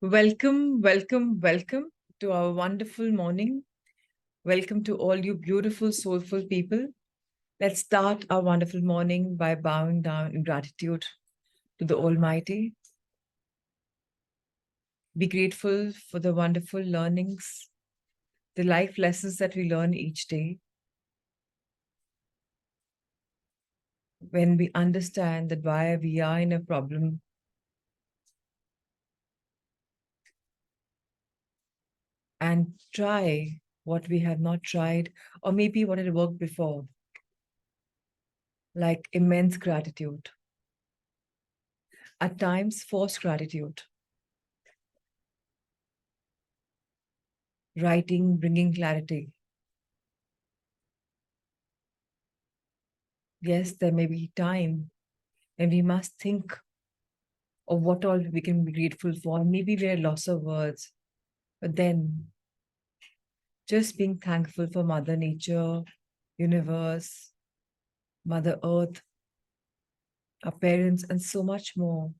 Welcome, welcome, welcome to our wonderful morning. Welcome to all you beautiful, soulful people. Let's start our wonderful morning by bowing down in gratitude to the Almighty. Be grateful for the wonderful learnings, the life lessons that we learn each day. When we understand that why we are in a problem, and try what we have not tried, or maybe what had worked before, like immense gratitude, at times forced gratitude, writing, bringing clarity. Yes, there may be time when we must think of what all we can be grateful for. Maybe we're loss of words, but then just being thankful for Mother Nature, universe, Mother Earth, our parents, and so much more.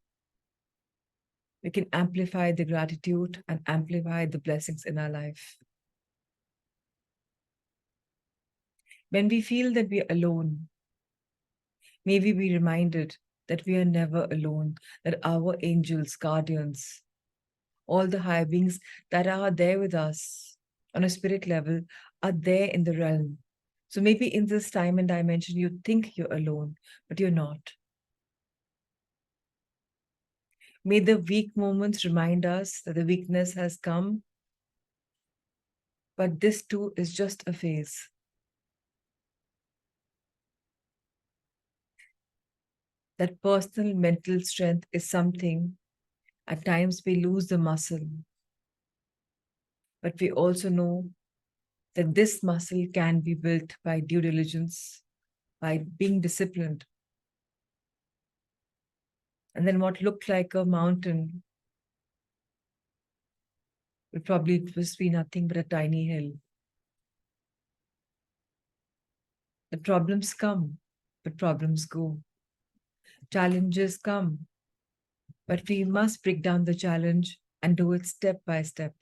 We can amplify the gratitude and amplify the blessings in our life. When we feel that we are alone, may we be reminded that we are never alone, that our angels, guardians, all the higher beings that are there with us on a spirit level are there in the realm. So maybe in this time and dimension, you think you're alone, but you're not. May the weak moments remind us that the weakness has come, but this too is just a phase. That personal mental strength is something, at times we lose the muscle, but we also know that this muscle can be built by due diligence, by being disciplined. And then what looked like a mountain will probably just be nothing but a tiny hill. The problems come, but problems go. Challenges come, but we must break down the challenge and do it step by step.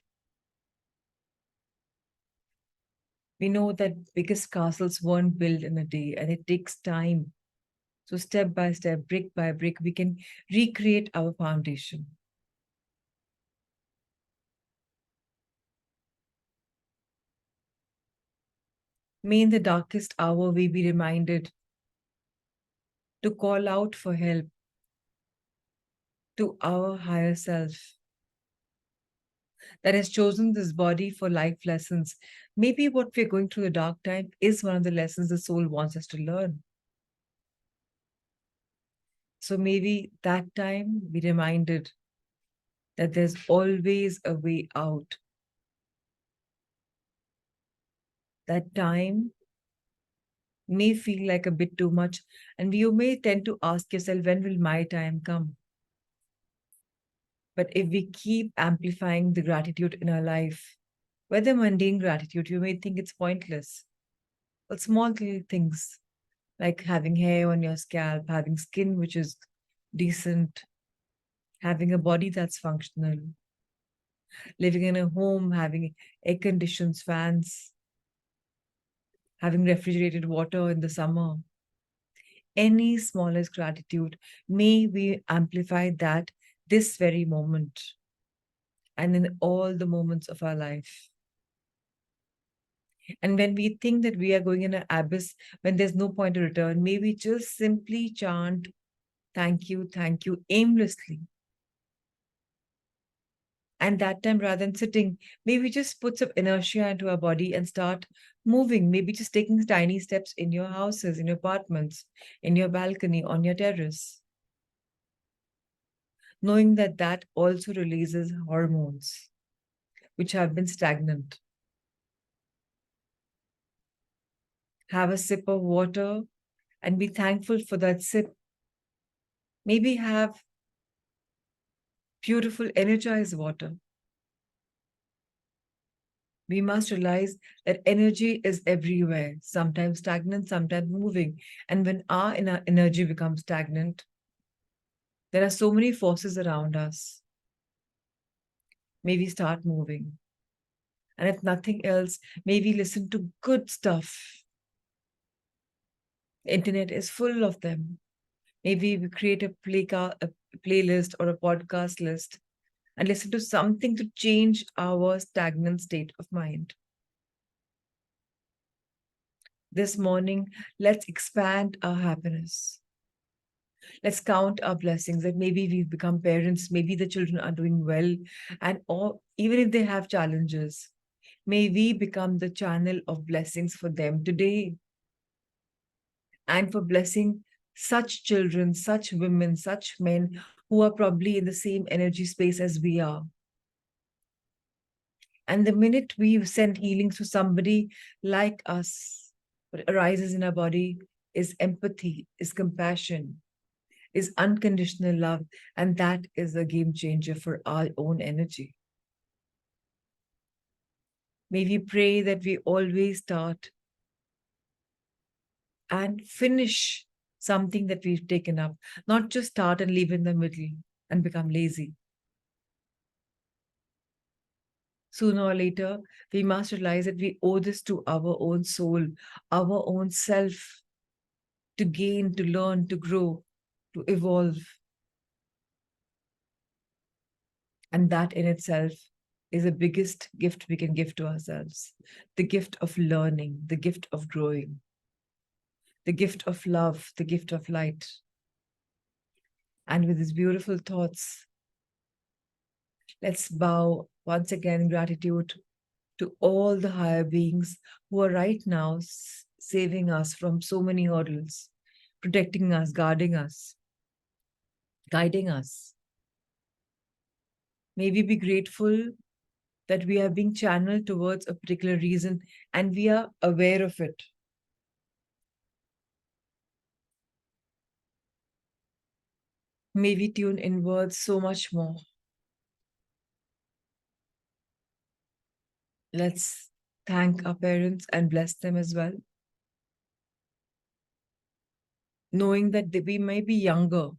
We know that biggest castles weren't built in a day and it takes time. So, step by step, brick by brick, we can recreate our foundation. May in the darkest hour we be reminded to call out for help to our higher self that has chosen this body for life lessons. Maybe what we're going through the dark time is one of the lessons the soul wants us to learn. So maybe that time be reminded that there's always a way out. That time may feel like a bit too much, and you may tend to ask yourself, when will my time come? But if we keep amplifying the gratitude in our life, whether mundane gratitude, you may think it's pointless. But small little things like having hair on your scalp, having skin which is decent, having a body that's functional, living in a home, having air conditions, fans, having refrigerated water in the summer. Any smallest gratitude, may we amplify that this very moment and in all the moments of our life. And when we think that we are going in an abyss, when there's no point of return, may we just simply chant, thank you, aimlessly. And that time, rather than sitting, maybe just put some inertia into our body and start moving, maybe just taking tiny steps in your houses, in your apartments, in your balcony, on your terrace. Knowing that that also releases hormones which have been stagnant. Have a sip of water and be thankful for that sip. Maybe have beautiful, energized water. We must realize that energy is everywhere, sometimes stagnant, sometimes moving. And when our inner energy becomes stagnant, there are so many forces around us. maybe start moving. And if nothing else, maybe listen to good stuff. The internet is full of them. Maybe we create a playlist or a podcast list and listen to something to change our stagnant state of mind. This morning, let's expand our happiness. Let's count our blessings that maybe we've become parents, maybe the children are doing well, and or even if they have challenges, may we become the channel of blessings for them today and for blessing such children, such women, such men who are probably in the same energy space as we are. And the minute we send healings to somebody like us, what arises in our body is empathy, is compassion, is unconditional love. And that is a game changer for our own energy. May we pray that we always start and finish something that we've taken up, not just start and leave in the middle and become lazy. Sooner or later, we must realize that we owe this to our own soul, our own self, to gain, to learn, to grow, to evolve. And that in itself is the biggest gift we can give to ourselves, the gift of learning, the gift of growing, the gift of love, the gift of light. And with these beautiful thoughts, let's bow once again in gratitude to all the higher beings who are right now saving us from so many hurdles, protecting us, guarding us, guiding us. May we be grateful that we are being channeled towards a particular reason and we are aware of it. May we tune inwards so much more. Let's thank our parents and bless them as well. Knowing that we may be younger,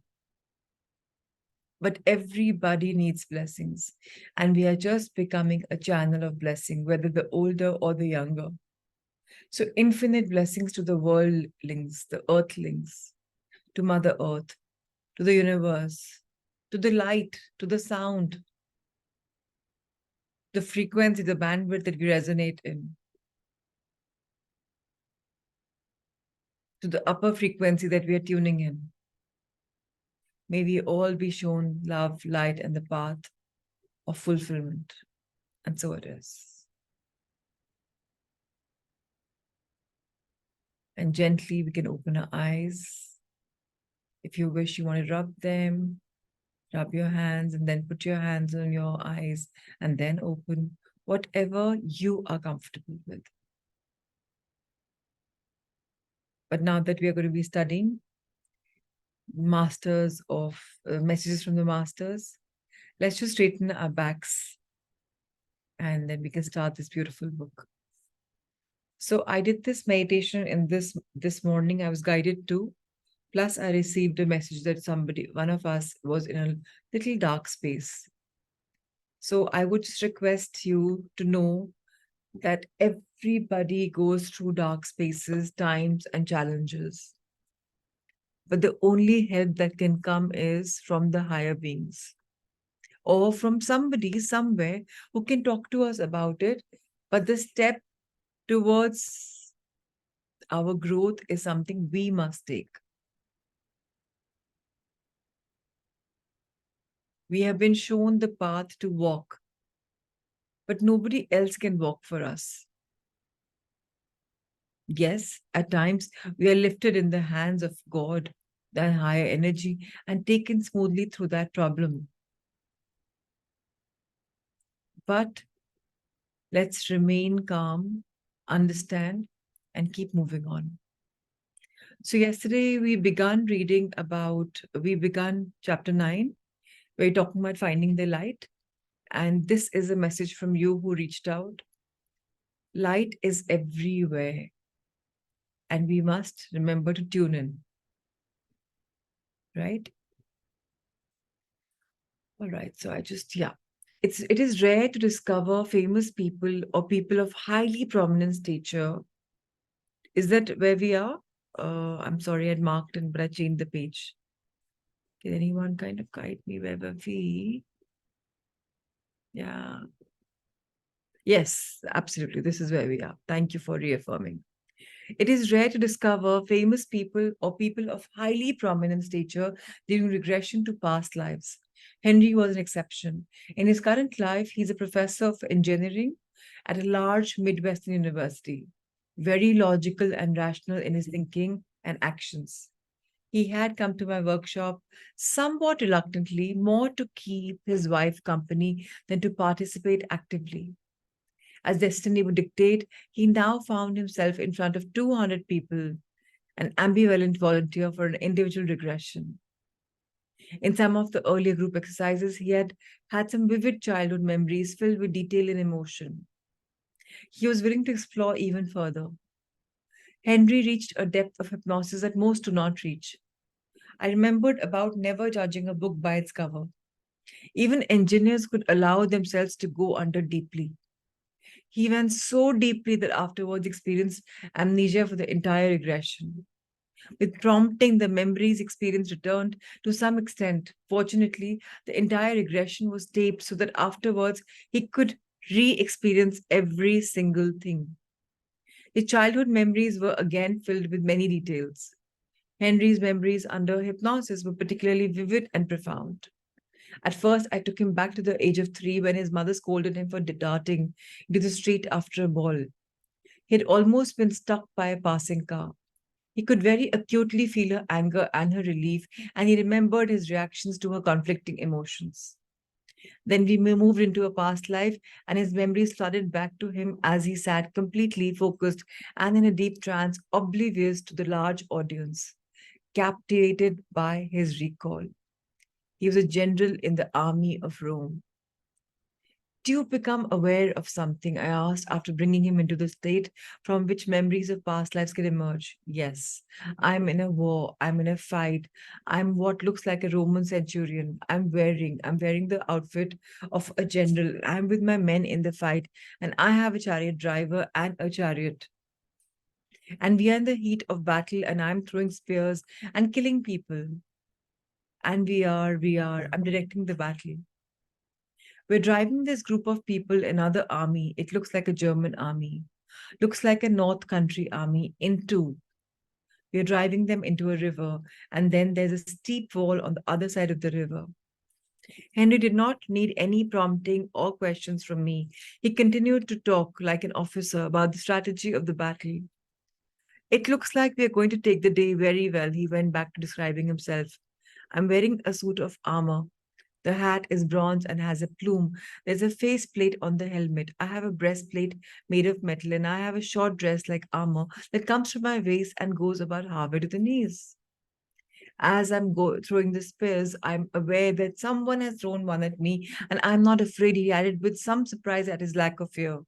but everybody needs blessings. And we are just becoming a channel of blessing, whether the older or the younger. So infinite blessings to the worldlings, the earthlings, to Mother Earth, to the universe, to the light, to the sound, the frequency, the bandwidth that we resonate in, to the upper frequency that we are tuning in. May we all be shown love, light, and the path of fulfillment. And so it is. And gently we can open our eyes. If you wish, you want to rub them, rub your hands, and then put your hands on your eyes, and then open whatever you are comfortable with. But now that we are going to be studying masters of messages from the masters, let's just straighten our backs and then we can start this beautiful book. So I did this meditation in this morning. I was guided to. Plus, I received a message that one of us, was in a little dark space. So I would just request you to know that everybody goes through dark spaces, times, and challenges. But the only help that can come is from the higher beings or from somebody somewhere who can talk to us about it. But the step towards our growth is something we must take. We have been shown the path to walk, but nobody else can walk for us. Yes, at times we are lifted in the hands of God, the higher energy, and taken smoothly through that problem. But let's remain calm, understand, and keep moving on. So yesterday we began chapter 9. We're talking about finding the light. And this is a message from you who reached out. Light is everywhere. And we must remember to tune in. Right? All right. So It is rare to discover famous people or people of highly prominent stature. Is that where we are? I'm sorry, I'd marked in, but I changed the page. Can anyone kind of guide me where were we? Yeah. Yes, absolutely. This is where we are. Thank you for reaffirming. It is rare to discover famous people or people of highly prominent stature during regression to past lives. Henry was an exception. In his current life, he's a professor of engineering at a large Midwestern university, very logical and rational in his thinking and actions. He had come to my workshop somewhat reluctantly, more to keep his wife company than to participate actively. As destiny would dictate, he now found himself in front of 200 people, an ambivalent volunteer for an individual regression. In some of the earlier group exercises, he had had some vivid childhood memories filled with detail and emotion. He was willing to explore even further. Henry reached a depth of hypnosis that most do not reach. I remembered about never judging a book by its cover. Even engineers could allow themselves to go under deeply. He went so deeply that afterwards experienced amnesia for the entire regression. With prompting, the memories experience returned to some extent. Fortunately, the entire regression was taped so that afterwards he could re experience every single thing. His childhood memories were again filled with many details. Henry's memories under hypnosis were particularly vivid and profound. At first, I took him back to the age of 3 when his mother scolded him for darting into the street after a ball. He had almost been struck by a passing car. He could very acutely feel her anger and her relief, and he remembered his reactions to her conflicting emotions. Then we moved into a past life, and his memories flooded back to him as he sat completely focused and in a deep trance, oblivious to the large audience, captivated by his recall. He was a general in the army of Rome. Do you become aware of something? I asked after bringing him into the state from which memories of past lives can emerge. Yes, I'm in a war. I'm in a fight. I'm what looks like a Roman centurion. I'm wearing the outfit of a general. I'm with my men in the fight, and I have a chariot driver and a chariot. And we are in the heat of battle, and I'm throwing spears and killing people. And I'm directing the battle. We're driving this group of people, another army. It looks like a German army, looks like a North Country army, into. We're driving them into a river, and then there's a steep wall on the other side of the river. Henry did not need any prompting or questions from me. He continued to talk like an officer about the strategy of the battle. It looks like we are going to take the day very well, he went back to describing himself. I'm wearing a suit of armor. The hat is bronze and has a plume. There's a faceplate on the helmet. I have a breastplate made of metal, and I have a short dress like armor that comes from my waist and goes about halfway to the knees. As throwing the spears, I'm aware that someone has thrown one at me, and I'm not afraid, he added with some surprise at his lack of fear.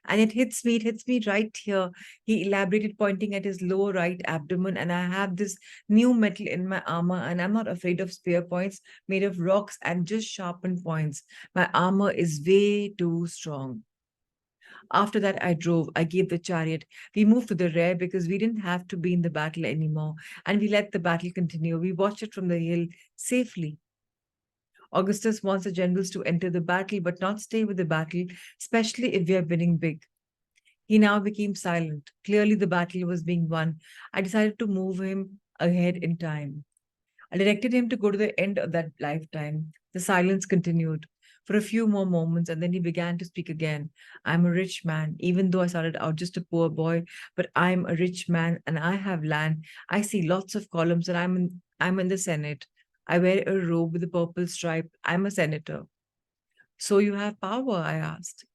And it hits me right here. He elaborated, pointing at his lower right abdomen. And I have this new metal in my armor, and I'm not afraid of spear points made of rocks and just sharpened points. My armor is way too strong. After that, I drove. I gave the chariot. We moved to the rear because we didn't have to be in the battle anymore. And we let the battle continue. We watched it from the hill safely. Augustus wants the generals to enter the battle, but not stay with the battle, especially if we are winning big. He now became silent. Clearly, the battle was being won. I decided to move him ahead in time. I directed him to go to the end of that lifetime. The silence continued for a few more moments, and then he began to speak again. I'm a rich man, even though I started out just a poor boy, but I'm a rich man and I have land. I see lots of columns, and I'm in the Senate. I wear a robe with a purple stripe. I'm a senator. So you have power? I asked.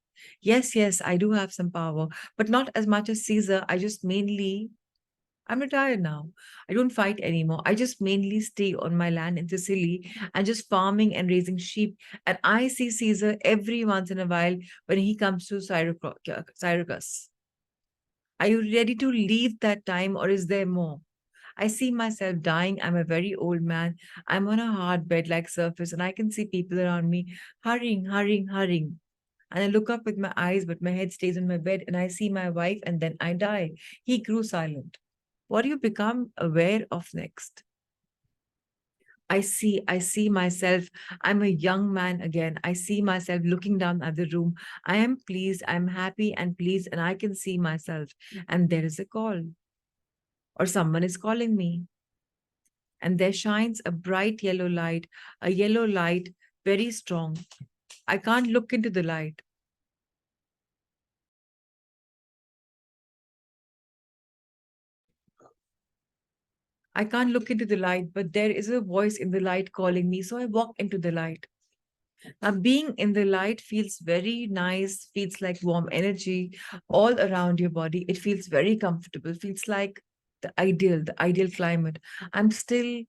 Yes, yes, I do have some power, but not as much as Caesar. I'm retired now. I don't fight anymore. I just mainly stay on my land in Sicily and just farming and raising sheep. And I see Caesar every once in a while when he comes to Syracuse. Are you ready to leave that time, or is there more? I see myself dying. I'm a very old man. I'm on a hard bed like surface, and I can see people around me hurrying, hurrying, hurrying. And I look up with my eyes, but my head stays on my bed, and I see my wife, and then I die. He grew silent. What do you become aware of next? I see myself. I'm a young man again. I see myself looking down at the room. I am pleased, I'm happy and pleased, and I can see myself. And there is a call, or someone is calling me. And there shines a bright a yellow light, very strong. I can't look into the light. I can't look into the light, but there is a voice in the light calling me. So I walk into the light. Now, being in the light feels very nice, feels like warm energy all around your body. It feels very comfortable, feels like the ideal climate. I'm still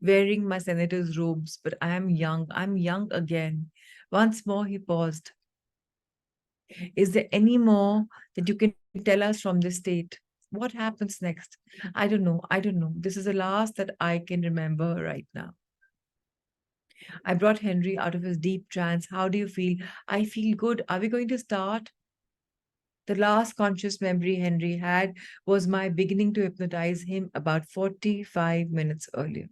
wearing my senator's robes, but I am young. I'm young again. Once more, he paused. Is there any more that you can tell us from this state? What happens next? I don't know. I don't know. This is the last that I can remember right now. I brought Henry out of his deep trance. How do you feel? I feel good. Are we going to start? The last conscious memory Henry had was my beginning to hypnotize him about 45 minutes earlier.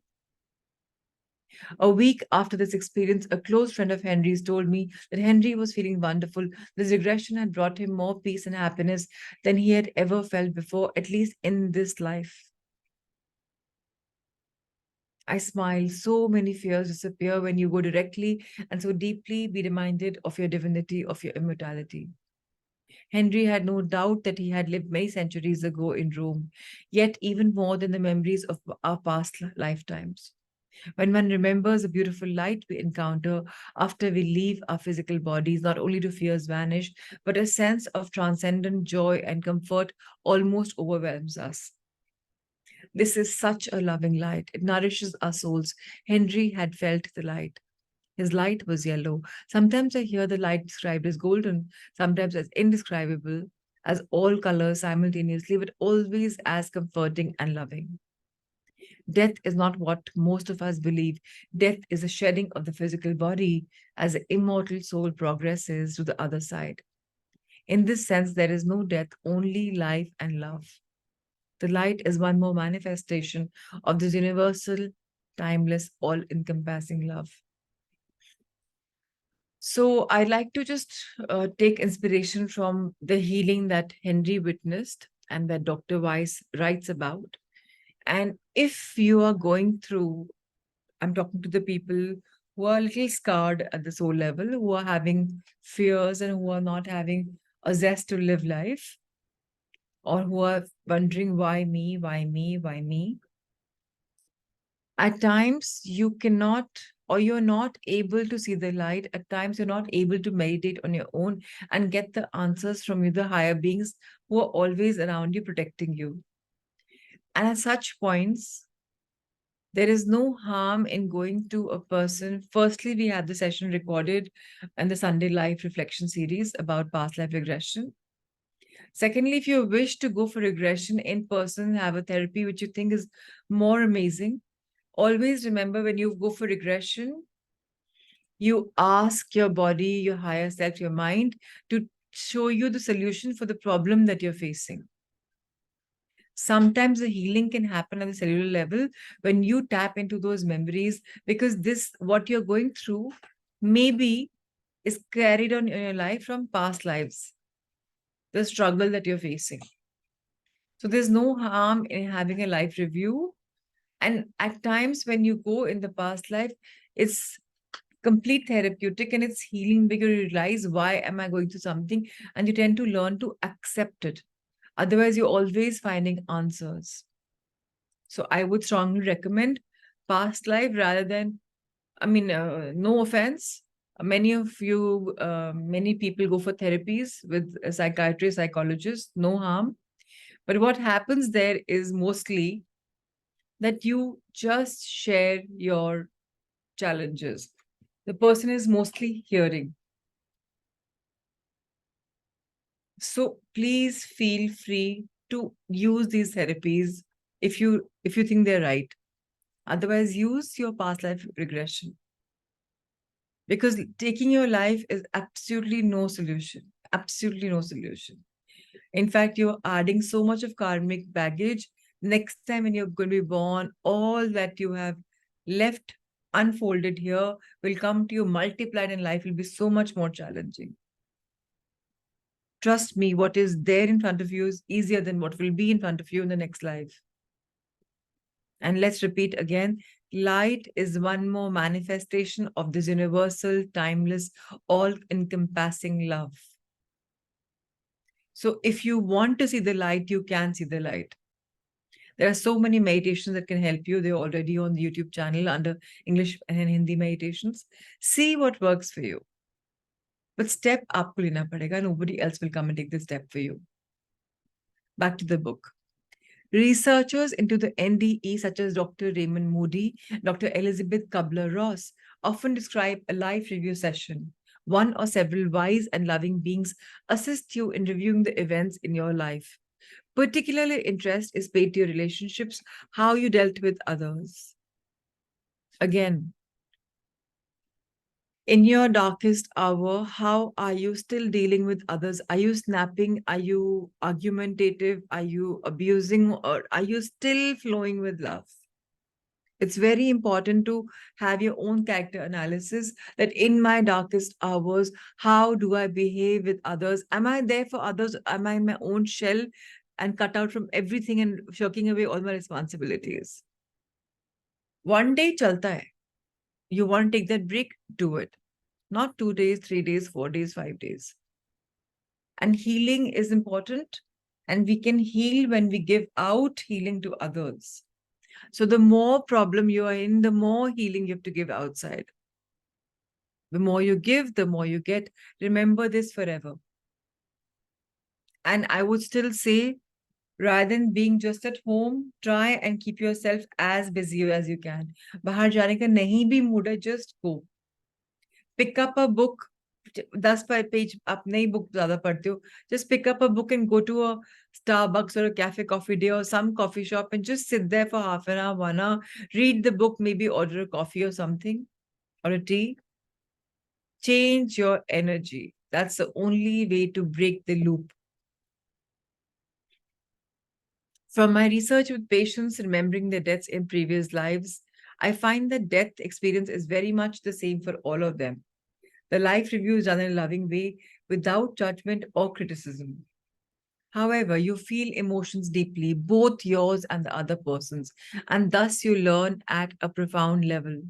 A week after this experience, a close friend of Henry's told me that Henry was feeling wonderful. This regression had brought him more peace and happiness than he had ever felt before, at least in this life. I smile. So many fears disappear when you go directly and so deeply be reminded of your divinity, of your immortality. Henry had no doubt that he had lived many centuries ago in Rome, yet even more than the memories of our past lifetimes. When one remembers the beautiful light we encounter after we leave our physical bodies, not only do fears vanish, but a sense of transcendent joy and comfort almost overwhelms us. This is such a loving light. It nourishes our souls. Henry had felt the light. His light was yellow. Sometimes I hear the light described as golden, sometimes as indescribable, as all colors simultaneously, but always as comforting and loving. Death is not what most of us believe. Death is a shedding of the physical body as the immortal soul progresses to the other side. In this sense, there is no death, only life and love. The light is one more manifestation of this universal, timeless, all encompassing love. So I like to just take inspiration from the healing that Henry witnessed and that Dr. Weiss writes about. And if you are going through, I'm talking to the people who are a little scarred at the soul level, who are having fears and who are not having a zest to live life, or who are wondering why me, why me, why me. At times, you cannot or you're not able to see the light. At times, you're not able to meditate on your own and get the answers from the higher beings who are always around you, protecting you. And at such points, there is no harm in going to a person. Firstly, we had the session recorded in the Sunday Life Reflection series about past life regression. Secondly, if you wish to go for regression in person, have a therapy which you think is more amazing, always remember when you go for regression, you ask your body, your higher self, your mind to show you the solution for the problem that you're facing. Sometimes the healing can happen at the cellular level when you tap into those memories, because this, what you're going through, maybe is carried on in your life from past lives, the struggle that you're facing. So there's no harm in having a life review. And at times when you go in the past life, it's complete therapeutic and it's healing because you realize, why am I going through something? And you tend to learn to accept it. Otherwise, you're always finding answers. So I would strongly recommend past life rather than, no offense. Many people go for therapies with a psychiatrist, psychologist, no harm. But what happens there is mostly that you just share your challenges. The person is mostly hearing. So please feel free to use these therapies if you think they're right. Otherwise, use your past life regression, because taking your life is absolutely no solution. Absolutely no solution. In fact, you're adding so much of karmic baggage. Next time when you're going to be born, all that you have left unfolded here will come to you multiplied, and life will be so much more challenging. Trust me, what is there in front of you is easier than what will be in front of you in the next life. And let's repeat again, light is one more manifestation of this universal, timeless, all encompassing love. So if you want to see the light, you can see the light. There are so many meditations that can help you. They're already on the YouTube channel under English and Hindi meditations. See what works for you. But step up, lena padega. Nobody else will come and take the step for you. Back to the book. Researchers into the NDE, such as Dr. Raymond Moody, Dr. Elizabeth Kubler-Ross, often describe a life review session. One or several wise and loving beings assist you in reviewing the events in your life. Particularly interest is paid to your relationships, how you dealt with others. Again, in your darkest hour, how are you still dealing with others? Are you snapping? Are you argumentative? Are you abusing? Or are you still flowing with love? It's very important to have your own character analysis, that in my darkest hours, how do I behave with others? Am I there for others? Am I in my own shell and cut out from everything and shirking away all my responsibilities? One day chalta hai. You want to take that break? Do it. Not 2 days, 3 days, 4 days, 5 days. And healing is important. And we can heal when we give out healing to others. So the more problem you are in, the more healing you have to give outside. The more you give, the more you get. Remember this forever. And I would still say, rather than being just at home, try and keep yourself as busy as you can. Bahar jane ka nahi bhi mood hai, just go. Pick up a book. 10 page आप नहीं book ज़्यादा पढ़ते हो. Just pick up a book and go to a Starbucks or a cafe coffee day or some coffee shop and just sit there for half an hour, 1 hour, read the book, maybe order a coffee or something or a tea. Change your energy. That's the only way to break the loop. From my research with patients remembering their deaths in previous lives, I find that death experience is very much the same for all of them. The life review is done in a loving way, without judgment or criticism. However, you feel emotions deeply, both yours and the other person's, and thus you learn at a profound level.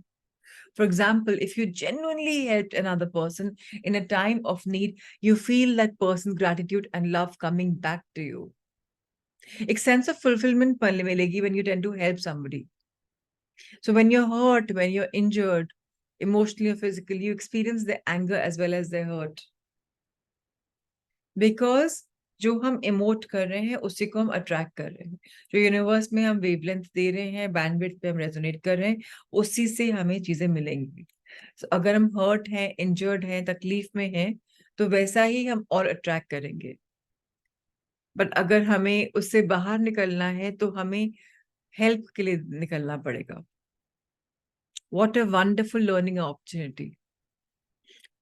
For example, if you genuinely helped another person in a time of need, you feel that person's gratitude and love coming back to you. A sense of fulfillment milegi when you tend to help somebody. So when you're hurt, when you're injured, emotionally or physically, you experience the anger as well as the hurt. Because जो हम emote कर रहे हैं उसी को हम attract कर रहे हैं. जो यूनिवर्स में हम वेवलेंथ दे रहे हैं, बैंडविड्थ पे हम रेजोनेट कर रहे हैं, उसी से हमें चीजें मिलेंगी. So, अगर हम हर्ट हैं, इंजर्ड हैं, तकलीफ में हैं, तो वैसा ही हम और अट्रैक्ट करेंगे. बट अगर हमें उससे बाहर निकलना है तो हमें हेल्प के लिए निकलना पड़ेगा. What a wonderful learning opportunity.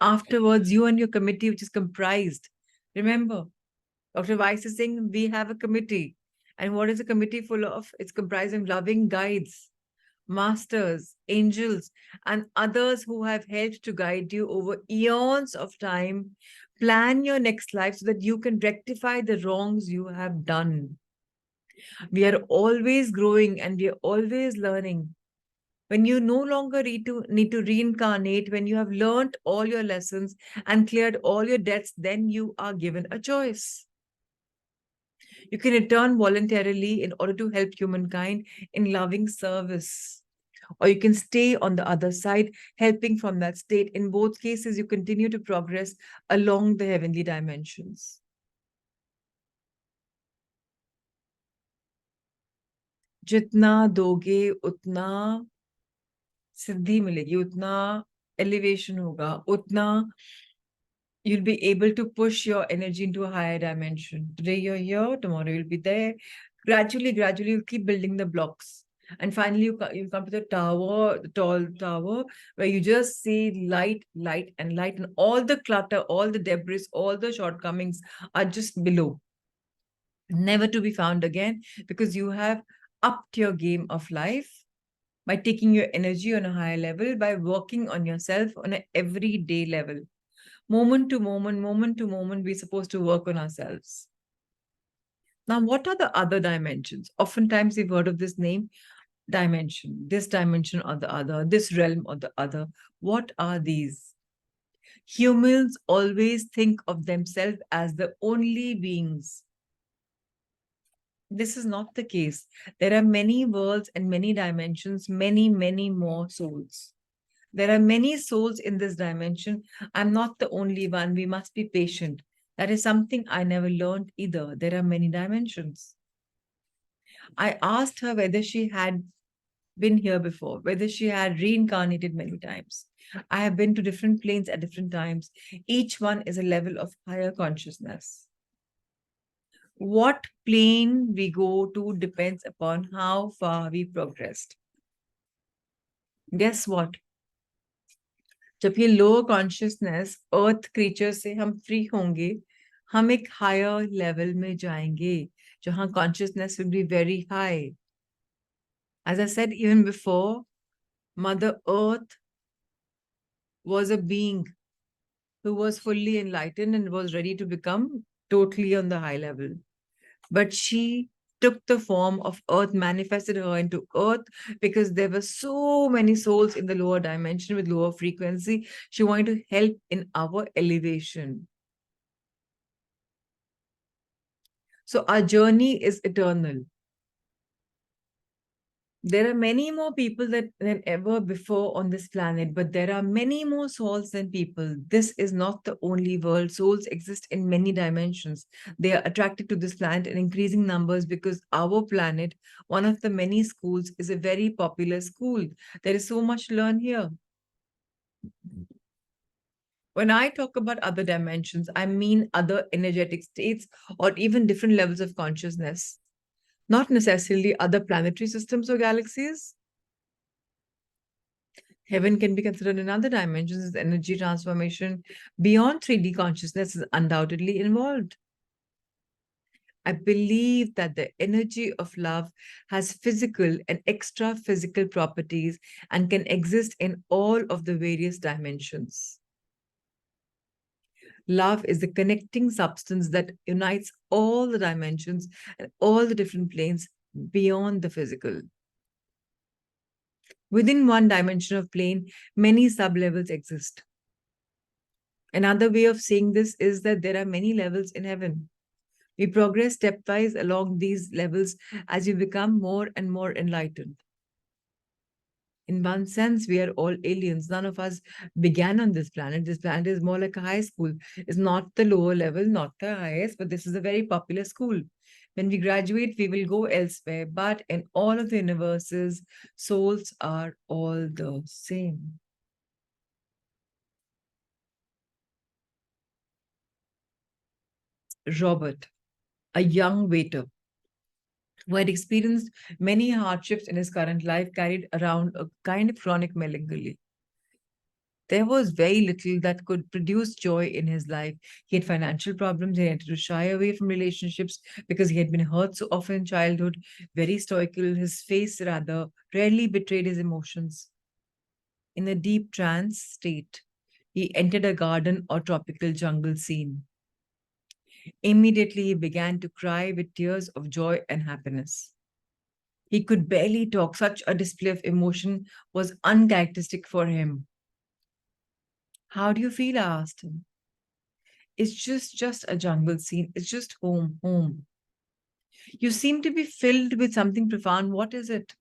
Afterwards, you and your committee, which is comprised, remember, Dr. Weiss is saying we have a committee. And what is a committee full of? It's comprised of loving guides, masters, angels, and others who have helped to guide you over eons of time. Plan your next life so that you can rectify the wrongs you have done. We are always growing and we are always learning. When you no longer need to reincarnate, when you have learned all your lessons and cleared all your debts, then you are given a choice. You can return voluntarily in order to help humankind in loving service. Or you can stay on the other side, helping from that state. In both cases, you continue to progress along the heavenly dimensions. जितना दोगे उतना सिद्धि मिलेगी, उतना elevation होगा, उतना you'll be able to push your energy into a higher dimension. Today you're here, tomorrow you'll be there. Gradually, you keep building the blocks. And finally, you come to the tower, the tall tower, where you just see light, light, and light, and all the clutter, all the debris, all the shortcomings are just below, never to be found again, because you have upped your game of life by taking your energy on a higher level, by working on yourself on an everyday level. Moment to moment, we're supposed to work on ourselves. Now, what are the other dimensions? Oftentimes, we've heard of this name dimension or the other, this realm or the other. What are these? Humans always think of themselves as the only beings. This is not the case. There are many worlds and many dimensions, many more souls. There are many souls in this dimension. I'm not the only one. We must be patient. That is something I never learned either. There are many dimensions. I asked her whether she had been here before, whether she had reincarnated many times. I have been to different planes at different times. Each one is a level of higher consciousness. What plane we go to depends upon how far we progressed. Guess what? जब ये lower consciousness earth creatures से हम free होंगे, हम एक higher level में जाएंगे, जहाँ consciousness will be very high. As I said even before, Mother Earth was a being who was fully enlightened and was ready to become totally on the high level. But she took the form of earth, manifested her into earth, because there were so many souls in the lower dimension with lower frequency. She wanted to help in our elevation. So our journey is eternal. There are many more people than ever before on this planet, but there are many more souls than people. This is not the only world. Souls exist in many dimensions. They are attracted to this planet in increasing numbers because our planet, one of the many schools, is a very popular school. There is so much to learn here. When I talk about other dimensions, I mean other energetic states or even different levels of consciousness, not necessarily other planetary systems or galaxies. Heaven can be considered in other dimensions as energy transformation beyond 3D consciousness is undoubtedly involved. I believe that the energy of love has physical and extra physical properties and can exist in all of the various dimensions. Love is the connecting substance that unites all the dimensions and all the different planes beyond the physical. Within one dimension of plane, many sublevels exist. Another way of saying this is that there are many levels in heaven. We progress stepwise along these levels as we become more and more enlightened. In one sense, we are all aliens. None of us began on this planet. This planet is more like a high school. It's not the lower level, not the highest, but this is a very popular school. When we graduate, we will go elsewhere. But in all of the universes, souls are all the same. Robert, a young waiter who had experienced many hardships in his current life, carried around a kind of chronic melancholy. There was very little that could produce joy in his life. He had financial problems. He had to shy away from relationships because he had been hurt so often in childhood. Very stoical, his face rather rarely betrayed his emotions. In a deep trance state, he entered a garden or tropical jungle scene. Immediately, he began to cry with tears of joy and happiness. He could barely talk. Such a display of emotion was uncharacteristic for him. How do you feel? I asked him. It's just a jungle scene. It's just home. You seem to be filled with something profound. What is it?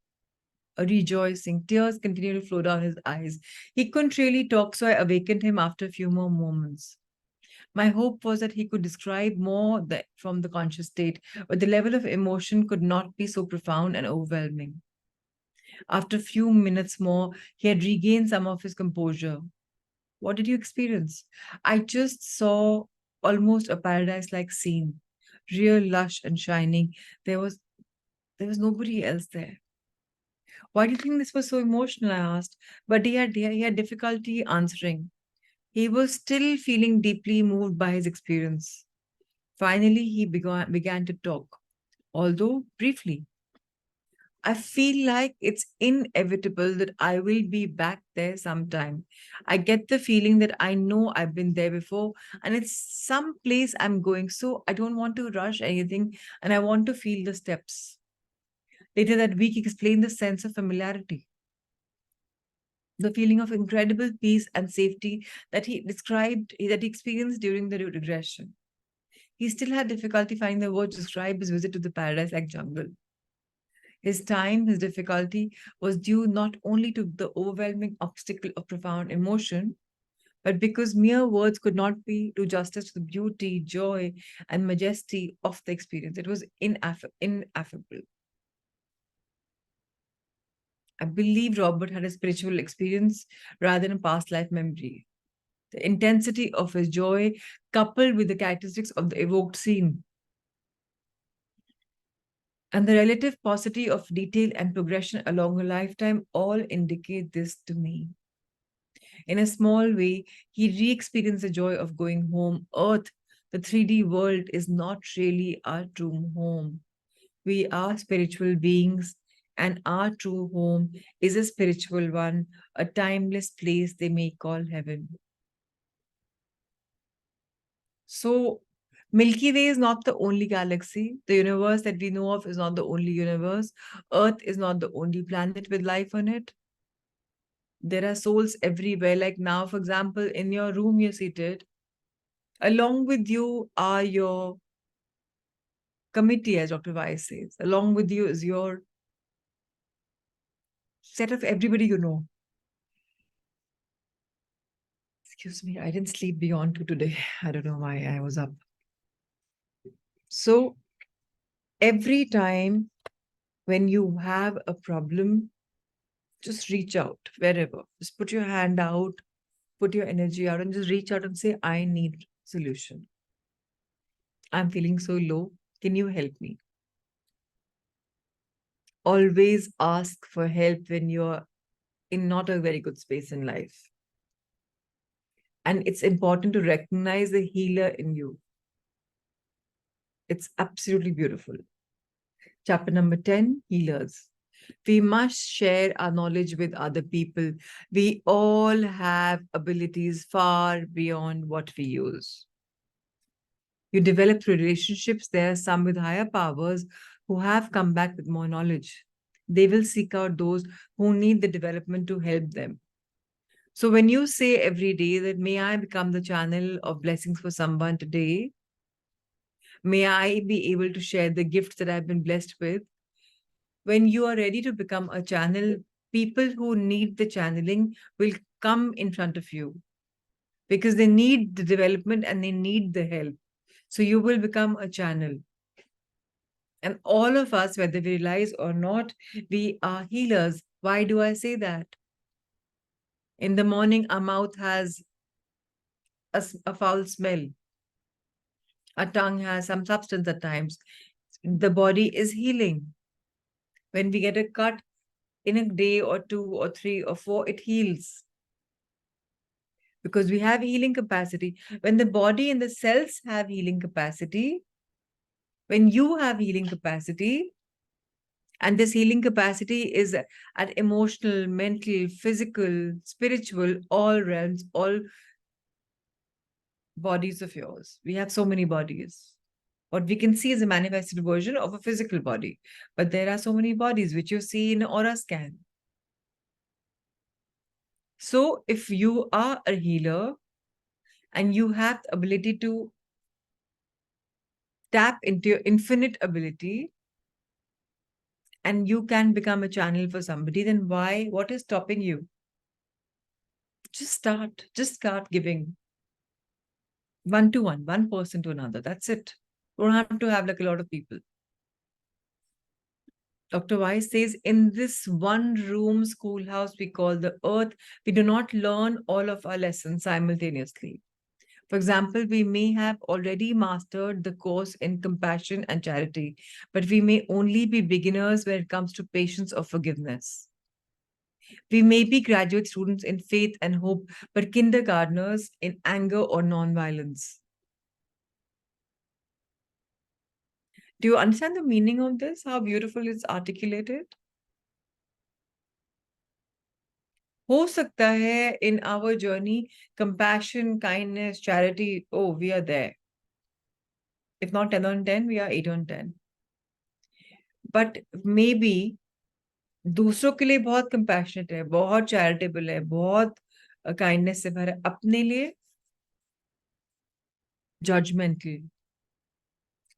A rejoicing. Tears continued to flow down his eyes. He couldn't really talk, so I awakened him after a few more moments. My hope was that he could describe more from the conscious state, but the level of emotion could not be so profound and overwhelming. After a few minutes more, he had regained some of his composure. What did you experience? I just saw almost a paradise like scene, real lush and shining. There was There was nobody else there. Why do you think this was so emotional? I asked. But he had difficulty answering. He was still feeling deeply moved by his experience. Finally, he began to talk, although briefly. I feel like it's inevitable that I will be back there sometime. I get the feeling that I know I've been there before and it's some place I'm going. So I don't want to rush anything and I want to feel the steps. Later that week, he explained the sense of familiarity, the feeling of incredible peace and safety that he described, that he experienced during the regression. He still had difficulty finding the words to describe his visit to the paradise like jungle. His difficulty was due not only to the overwhelming obstacle of profound emotion, but because mere words could not do justice to the beauty, joy, and majesty of the experience. It was ineffable. I believe Robert had a spiritual experience rather than a past life memory. The intensity of his joy, coupled with the characteristics of the evoked scene, and the relative paucity of detail and progression along a lifetime all indicate this to me. In a small way, he re experienced the joy of going home. Earth, the 3D world, is not really our true home. We are spiritual beings, and our true home is a spiritual one, a timeless place they may call heaven. So, Milky Way is not the only galaxy. The universe that we know of is not the only universe. Earth is not the only planet with life on it. There are souls everywhere. Like now, for example, in your room, you're seated. Along with you are your committee, as Dr. Weiss says. Along with you is your set of everybody you know. Excuse me, I didn't sleep beyond 2 today. I don't know why I was up. So every time when you have a problem, just reach out wherever. Just put your hand out, put your energy out, and just reach out and say, I need solution. I'm feeling so low. Can you help me? Always ask for help when you're in not a very good space in life. And it's important to recognize the healer in you. It's absolutely beautiful. Chapter number 10, healers. We must share our knowledge with other people. We all have abilities far beyond what we use. You develop relationships. There are some with higher powers who have come back with more knowledge. They will seek out those who need the development to help them. So when you say every day that may I become the channel of blessings for someone today, may I be able to share the gifts that I've been blessed with. When you are ready to become a channel, people who need the channeling will come in front of you because they need the development and they need the help. So you will become a channel. And all of us, whether we realize or not, we are healers. Why do I say that? In the morning, our mouth has a foul smell. Our tongue has some substance at times. The body is healing. When we get a cut in a day or 2 or 3 or 4, it heals because we have healing capacity. When the body and the cells have healing capacity, when you have healing capacity, and this healing capacity is at emotional, mental, physical, spiritual, all realms, all bodies of yours. We have so many bodies. What we can see is a manifested version of a physical body. But there are so many bodies which you see in aura scan. So if you are a healer and you have the ability to tap into your infinite ability and you can become a channel for somebody, then why? What is stopping you? Just start giving one to one person to another. That's it. You don't have to have like a lot of people. Dr. Weiss says, in this one room schoolhouse we call the earth, we do not learn all of our lessons simultaneously. For example, we may have already mastered the course in compassion and charity, but we may only be beginners when it comes to patience or forgiveness. We may be graduate students in faith and hope, but kindergartners in anger or nonviolence. Do you understand the meaning of this? How beautiful it's articulated? हो सकता है in our journey, compassion, kindness, charity, oh, we are there. If not 10 on 10, we are 8 on 10. But maybe दूसरों के लिए बहुत compassionate है, बहुत charitable है, बहुत kindness से भरा है, अपने लिए judgmental.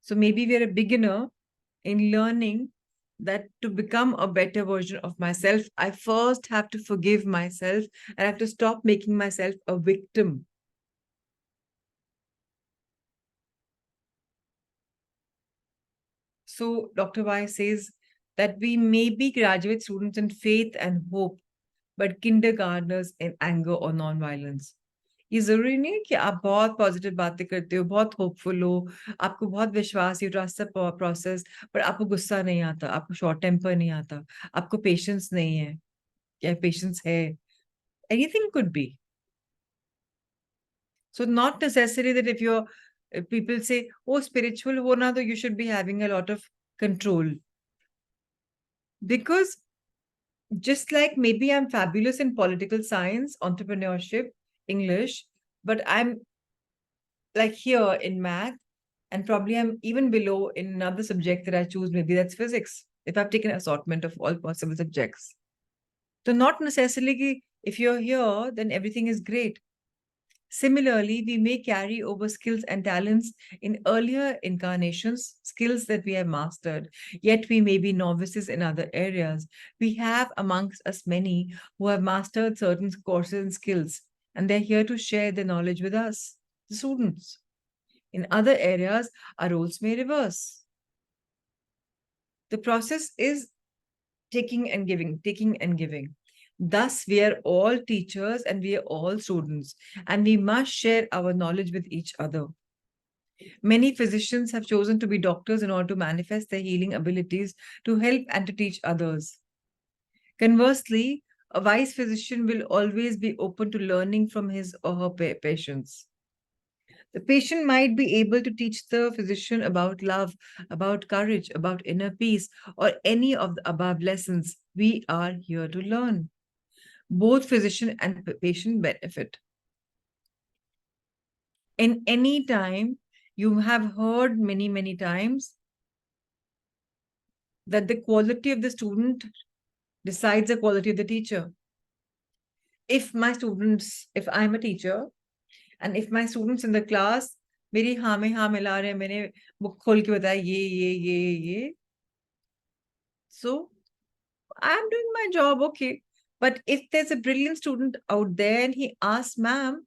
So maybe we are a beginner in learning that to become a better version of myself, I first have to forgive myself and I have to stop making myself a victim. So Dr. Y says that we may be graduate students in faith and hope, but kindergartners in anger or non-violence. ये जरूरी नहीं है कि आप बहुत positive बातें करते हो, बहुत होपफुल हो, आपको बहुत विश्वास, यू ट्रस्ट द प्रोसेस, पर आपको गुस्सा नहीं आता, आपको शॉर्ट टेम्पर नहीं आता, आपको पेशेंस नहीं है, या पेशेंस है, anything could be. So not necessary that if you're people say, oh, spiritual ho na, तो you should be having a lot of control. Because just like maybe I'm fabulous in political science, entrepreneurship, English, but I'm like here in math, and probably I'm even below in another subject that I choose, maybe that's physics, if I've taken assortment of all possible subjects. So not necessarily if you're here, then everything is great. Similarly, we may carry over skills and talents in earlier incarnations, skills that we have mastered, yet we may be novices in other areas. We have amongst us many who have mastered certain courses and skills, and they're here to share their knowledge with us, the students. In other areas, our roles may reverse. The process is taking and giving, taking and giving. Thus, we are all teachers and we are all students, and we must share our knowledge with each other. Many physicians have chosen to be doctors in order to manifest their healing abilities to help and to teach others. Conversely, a wise physician will always be open to learning from his or her patients. The patient might be able to teach the physician about love, about courage, about inner peace, or any of the above lessons. We are here to learn. Both physician and patient benefit. In any time, you have heard many, many times that the quality of the student decides the quality of the teacher. If I'm a teacher, and if my students in the class, मेरी हाँ में हाँ मिला रहे हैं, मैंने book खोल के बताया ये, so I'm doing my job, okay. But if there's a brilliant student out there and he asks, ma'am,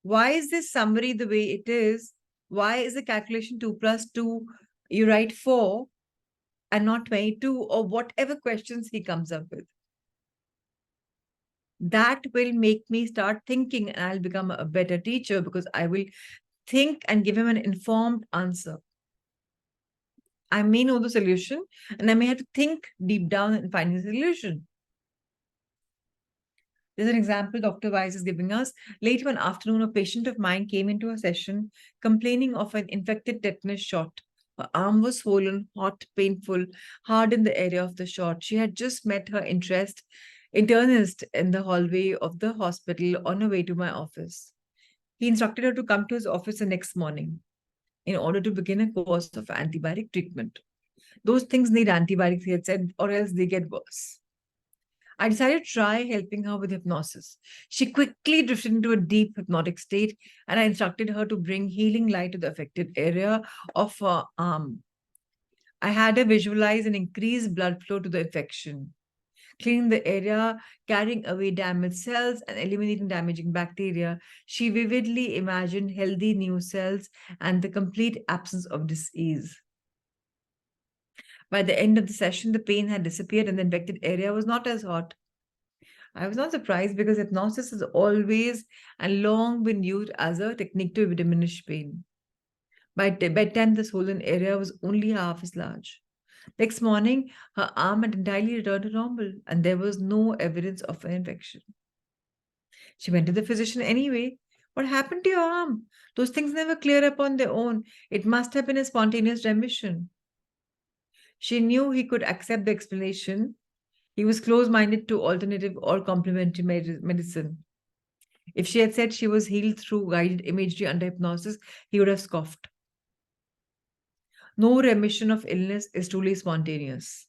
why is this summary the way it is? Why is the calculation 2 plus 2, you write 4 and not 22, or whatever questions he comes up with? That will make me start thinking, and I'll become a better teacher because I will think and give him an informed answer. I may know the solution and I may have to think deep down and find the solution. There's an example Dr. Weiss is giving us. Late one afternoon, a patient of mine came into a session complaining of an infected tetanus shot. Her arm was swollen, hot, painful, hard in the area of the shot. She had just met her internist in the hallway of the hospital on her way to my office. He instructed her to come to his office the next morning in order to begin a course of antibiotic treatment. Those things need antibiotics, he had said, or else they get worse. I decided to try helping her with hypnosis. She quickly drifted into a deep hypnotic state, and I instructed her to bring healing light to the affected area of her arm. I had her visualize an increased blood flow to the infection, cleaning the area, carrying away damaged cells, and eliminating damaging bacteria. She vividly imagined healthy new cells and the complete absence of disease. By the end of the session, the pain had disappeared and the infected area was not as hot. I was not surprised because hypnosis has always and long been used as a technique to diminish pain. By bedtime, the swollen area was only half as large. Next morning, her arm had entirely returned to normal, and there was no evidence of an infection. She went to the physician anyway. What happened to your arm? Those things never clear up on their own. It must have been a spontaneous remission. She knew he could accept the explanation. He was close minded to alternative or complementary medicine. If she had said she was healed through guided imagery under hypnosis, he would have scoffed. No remission of illness is truly spontaneous.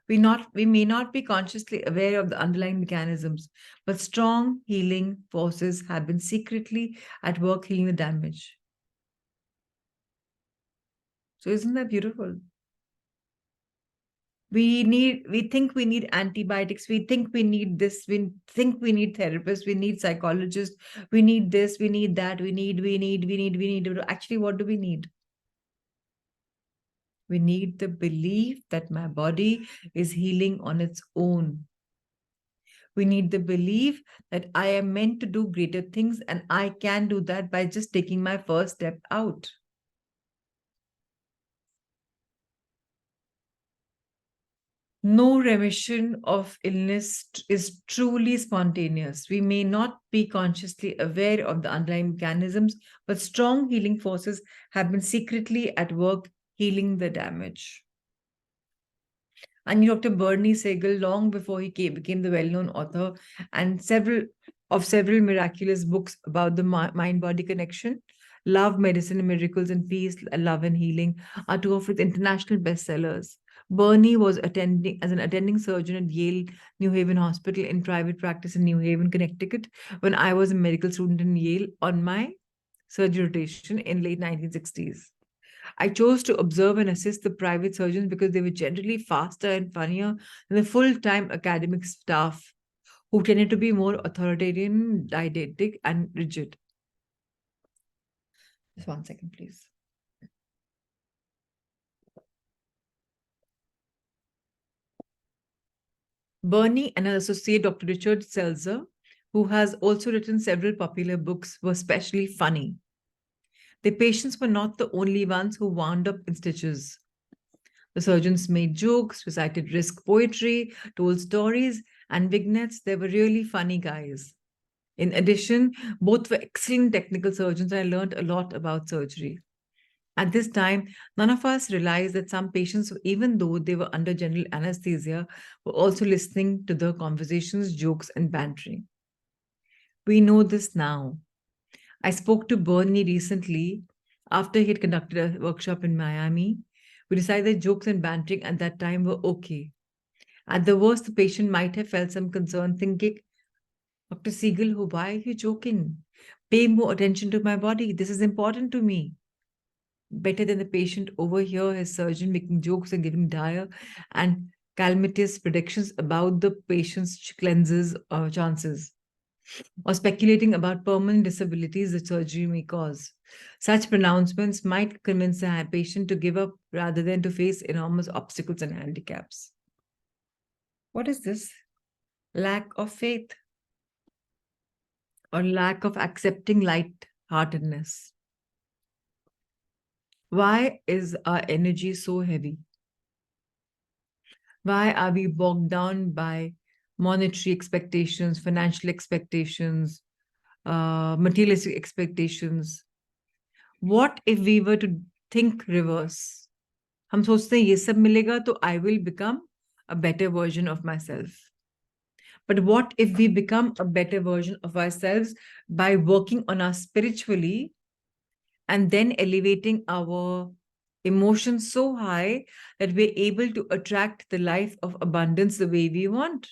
We may not be consciously aware of the underlying mechanisms, but strong healing forces have been secretly at work healing the damage. So isn't that beautiful? We think we need antibiotics, we think we need this, we think we need therapists, we need psychologists, we need this, we need that, we need. Actually, what do we need? We need the belief that my body is healing on its own. We need the belief that I am meant to do greater things and I can do that by just taking my first step out. No remission of illness is truly spontaneous. We may not be consciously aware of the underlying mechanisms, but strong healing forces have been secretly at work healing the damage. I knew Dr. Bernie Siegel long before he became the well-known author and several miraculous books about the mind-body connection. Love, Medicine, Miracles and Peace, Love and Healing are two of his international bestsellers. Bernie was attending as an attending surgeon at Yale New Haven Hospital in private practice in New Haven, Connecticut, when I was a medical student in Yale on my surgery rotation in late 1960s. I chose to observe and assist the private surgeons because they were generally faster and funnier than the full-time academic staff, who tended to be more authoritarian, didactic, and rigid. Just 1 second, please. Bernie and an associate, Dr. Richard Selzer, who has also written several popular books, were especially funny. The patients were not the only ones who wound up in stitches. The surgeons made jokes, recited risk poetry, told stories, and vignettes. They were really funny guys. In addition, both were excellent technical surgeons. I learned a lot about surgery. At this time, none of us realized that some patients, even though they were under general anesthesia, were also listening to the conversations, jokes, and bantering. We know this now. I spoke to Bernie recently after he had conducted a workshop in Miami. We decided that jokes and bantering at that time were okay. At the worst, the patient might have felt some concern, thinking, Dr. Siegel, why are you joking? Pay more attention to my body. This is important to me. Better than the patient over here, his surgeon making jokes and giving dire and calamitous predictions about the patient's cleanses or chances, or speculating about permanent disabilities the surgery may cause. Such pronouncements might convince a patient to give up rather than to face enormous obstacles and handicaps. What is this? Lack of faith or lack of accepting light-heartedness. Why is our energy so heavy? Why are we bogged down by monetary expectations, financial expectations, materialistic expectations? What if we were to think reverse? हम सोचते हैं ये सब मिलेगा तो I will become a better version of myself. But what if we become a better version of ourselves by working on us spiritually and then elevating our emotions so high that we're able to attract the life of abundance the way we want?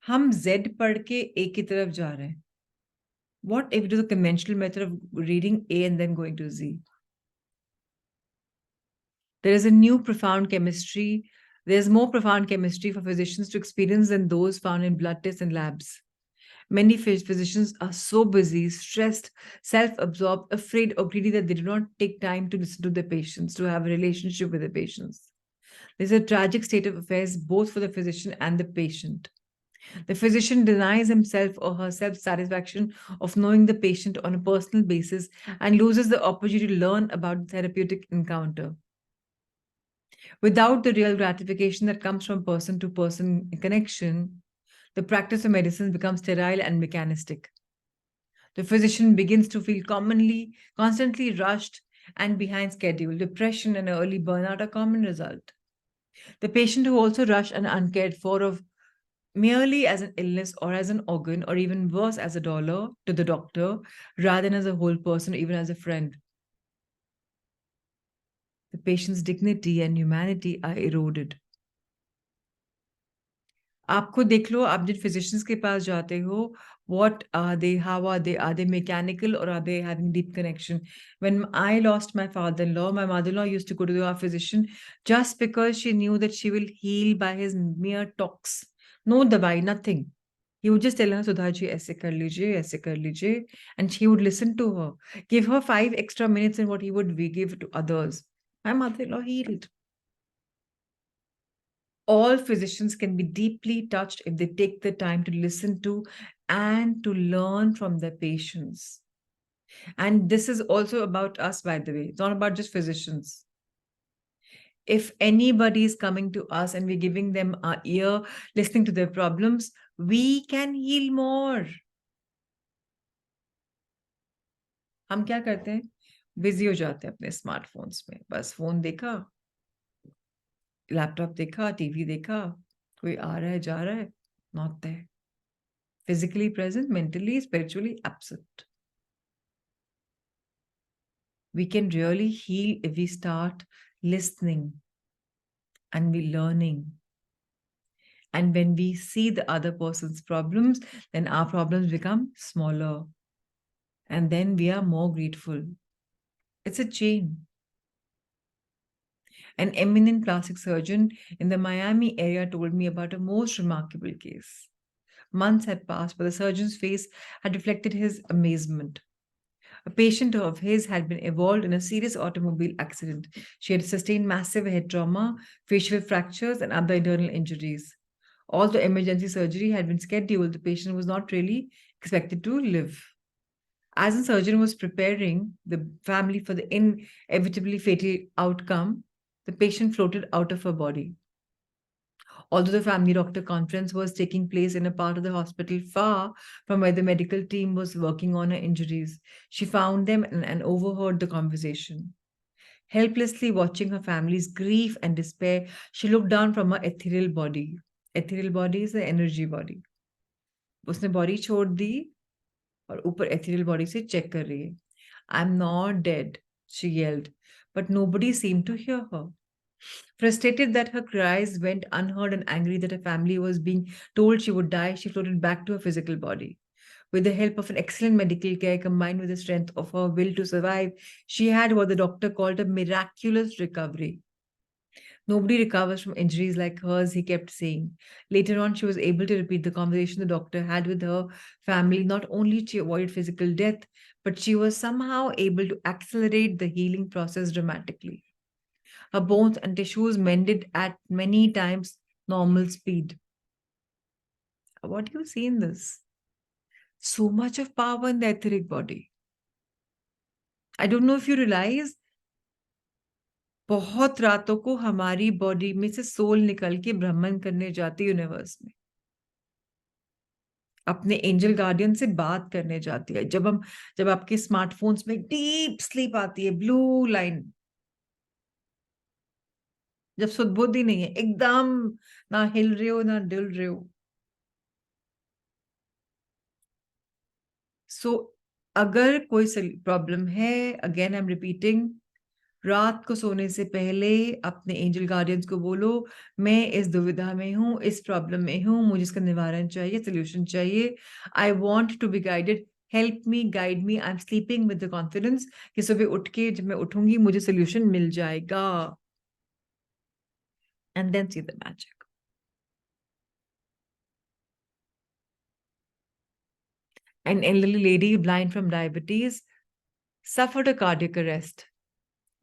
हम Z पढ़ के A की तरफ जा रहे हैं. What if it is a conventional method of reading A and then going to Z? There's more profound chemistry for physicians to experience than those found in blood tests and labs. Many physicians are so busy, stressed, self-absorbed, afraid or greedy that they do not take time to listen to their patients, to have a relationship with the patients. There's a tragic state of affairs both for the physician and the patient. The physician denies himself or herself satisfaction of knowing the patient on a personal basis and loses the opportunity to learn about the therapeutic encounter. Without the real gratification that comes from person to person connection, the practice of medicine becomes sterile and mechanistic. The physician begins to feel constantly rushed and behind schedule. Depression and early burnout are common result. The patient who also rushed and uncared for of merely as an illness or as an organ or even worse as a dollar to the doctor rather than as a whole person or even as a friend. The patient's dignity and humanity are eroded. आप खुद देख लो, आप जिन physicians के पास जाते हो, what are they? How are they? Are they mechanical or are they having deep connection? When I lost my father-in-law, my mother-in-law used to go to our physician just because she knew that she will heal by his mere talks. No dawai, nothing. He would just tell her, Sudha ji, aise kar lijiye, and she would listen to her. Give her 5 extra minutes in what he would give to others. My mother-in-law healed. All physicians can be deeply touched if they take the time to listen to and to learn from their patients. And this is also about us, by the way. It's not about just physicians. If anybody is coming to us and we're giving them our ear, listening to their problems, we can heal more. हम क्या करते हैं? Busy हो जाते हैं अपने smartphones में. बस फोन देखा, लैपटॉप देखा, टीवी देखा, कोई आ रहा है, जा रहा है, not there. Physically present, mentally, spiritually absent. We can really heal if we start listening and we learning. And when we see the other person's problems, then our problems become smaller. And then we are more grateful. It's a chain. An eminent plastic surgeon in the Miami area told me about a most remarkable case. Months had passed, but the surgeon's face had reflected his amazement. A patient of his had been involved in a serious automobile accident. She had sustained massive head trauma, facial fractures, and other internal injuries. Although emergency surgery had been scheduled, the patient was not really expected to live. As the surgeon was preparing the family for the inevitably fatal outcome, the patient floated out of her body. Although the family doctor conference was taking place in a part of the hospital far from where the medical team was working on her injuries, she found them and overheard the conversation. Helplessly watching her family's grief and despair, she looked down from her ethereal body. Ethereal body is the energy body. उसने body छोड़ दी और ऊपर ethereal body से check कर रही है. I'm not dead, she yelled, but nobody seemed to hear her. Frustrated that her cries went unheard and angry that her family was being told she would die, she floated back to her physical body. With the help of an excellent medical care combined with the strength of her will to survive, she had what the doctor called a miraculous recovery. Nobody recovers from injuries like hers, he kept saying. Later on, she was able to repeat the conversation the doctor had with her family. Not only she avoided physical death, but she was somehow able to accelerate the healing process dramatically. Her bones and tissues mended at many times normal speed. What do you see in this? So much of power in the etheric body. I don't know if you realize, बहुत रातों को हमारी body में से soul निकल के भ्रमण करने जाती है यूनिवर्स में, अपने एंजल गार्डियन से बात करने जाती है. जब आपके स्मार्टफोन्स में डीप स्लीप आती है, ब्लू लाइन, जब सुदबुद्धि नहीं है, एकदम ना हिल रहे हो ना डुल रहे हो. सो अगर कोई प्रॉब्लम है, अगेन आई एम रिपीटिंग, रात को सोने से पहले अपने एंजल गार्डियंस को बोलो, मैं इस दुविधा में हूँ, इस प्रॉब्लम में हूँ, मुझे इसका निवारण चाहिए, सोल्यूशन चाहिए. I want to be guided, help me, guide me. I am sleeping with the confidence कि सुबह उठ के जब मैं उठूंगी मुझे सोल्यूशन मिल जाएगा. And then see the magic. An elderly lady blind from diabetes suffered a cardiac arrest.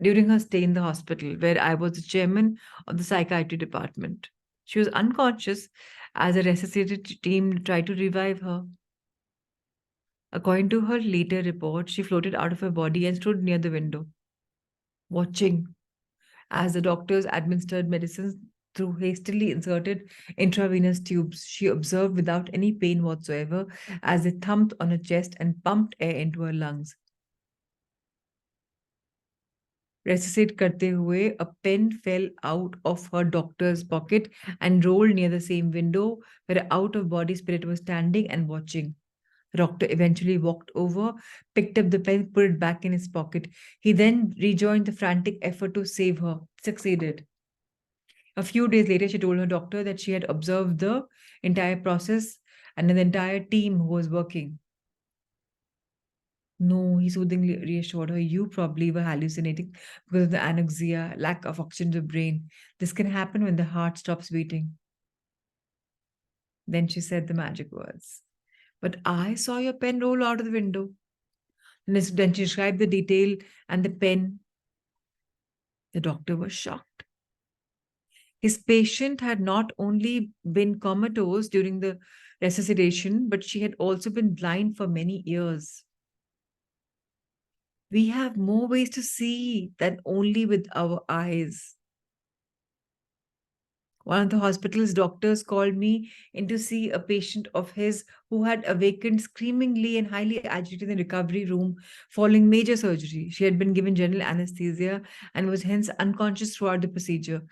during her stay in the hospital, where I was the chairman of the psychiatry department. She was unconscious as a resuscitated team tried to revive her. According to her later report, she floated out of her body and stood near the window, watching as the doctors administered medicines through hastily inserted intravenous tubes. She observed without any pain whatsoever as they thumped on her chest and pumped air into her lungs. Resuscitate करते हुए, a pen fell out of her doctor's pocket and rolled near the same window where an out-of-body spirit was standing and watching. The doctor eventually walked over, picked up the pen, put it back in his pocket. He then rejoined the frantic effort to save her. Succeeded. A few days later, she told her doctor that she had observed the entire process and the entire team who was working. No, he soothingly reassured her, you probably were hallucinating because of the anoxia, lack of oxygen to the brain. This can happen when the heart stops beating. Then she said the magic words. But I saw your pen roll out of the window. Then she described the detail and the pen. The doctor was shocked. His patient had not only been comatose during the resuscitation, but she had also been blind for many years. We have more ways to see than only with our eyes. One of the hospital's doctors called me in to see a patient of his who had awakened screamingly and highly agitated in the recovery room following major surgery. She had been given general anesthesia and was hence unconscious throughout the procedure,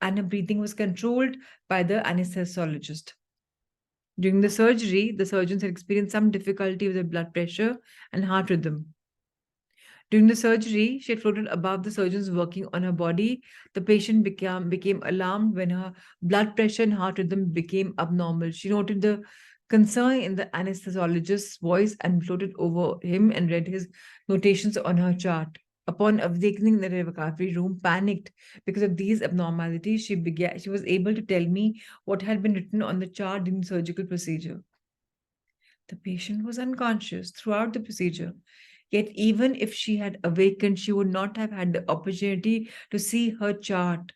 and her breathing was controlled by the anesthesiologist. During the surgery, the surgeons had experienced some difficulty with her blood pressure and heart rhythm. During the surgery, she had floated above the surgeons working on her body. The patient became alarmed when her blood pressure and heart rhythm became abnormal. She noted the concern in the anesthesiologist's voice and floated over him and read his notations on her chart. Upon awakening in the recovery room, panicked because of these abnormalities, she was able to tell me what had been written on the chart during the surgical procedure. The patient was unconscious throughout the procedure. Yet, even if she had awakened, she would not have had the opportunity to see her chart.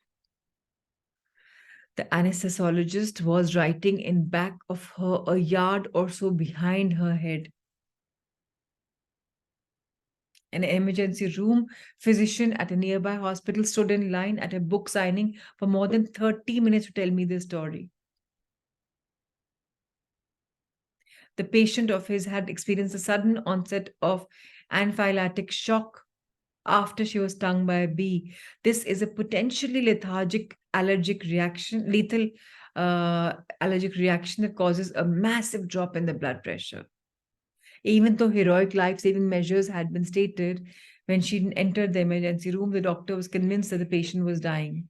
The anesthesiologist was writing in back of her, a yard or so behind her head. An emergency room physician at a nearby hospital stood in line at a book signing for more than 30 minutes to tell me this story. The patient of his had experienced a sudden onset of anaphylactic shock after she was stung by a bee. This is a potentially lethal allergic reaction that causes a massive drop in the blood pressure. Even though heroic life-saving measures had been stated, when she entered the emergency room, the doctor was convinced that the patient was dying.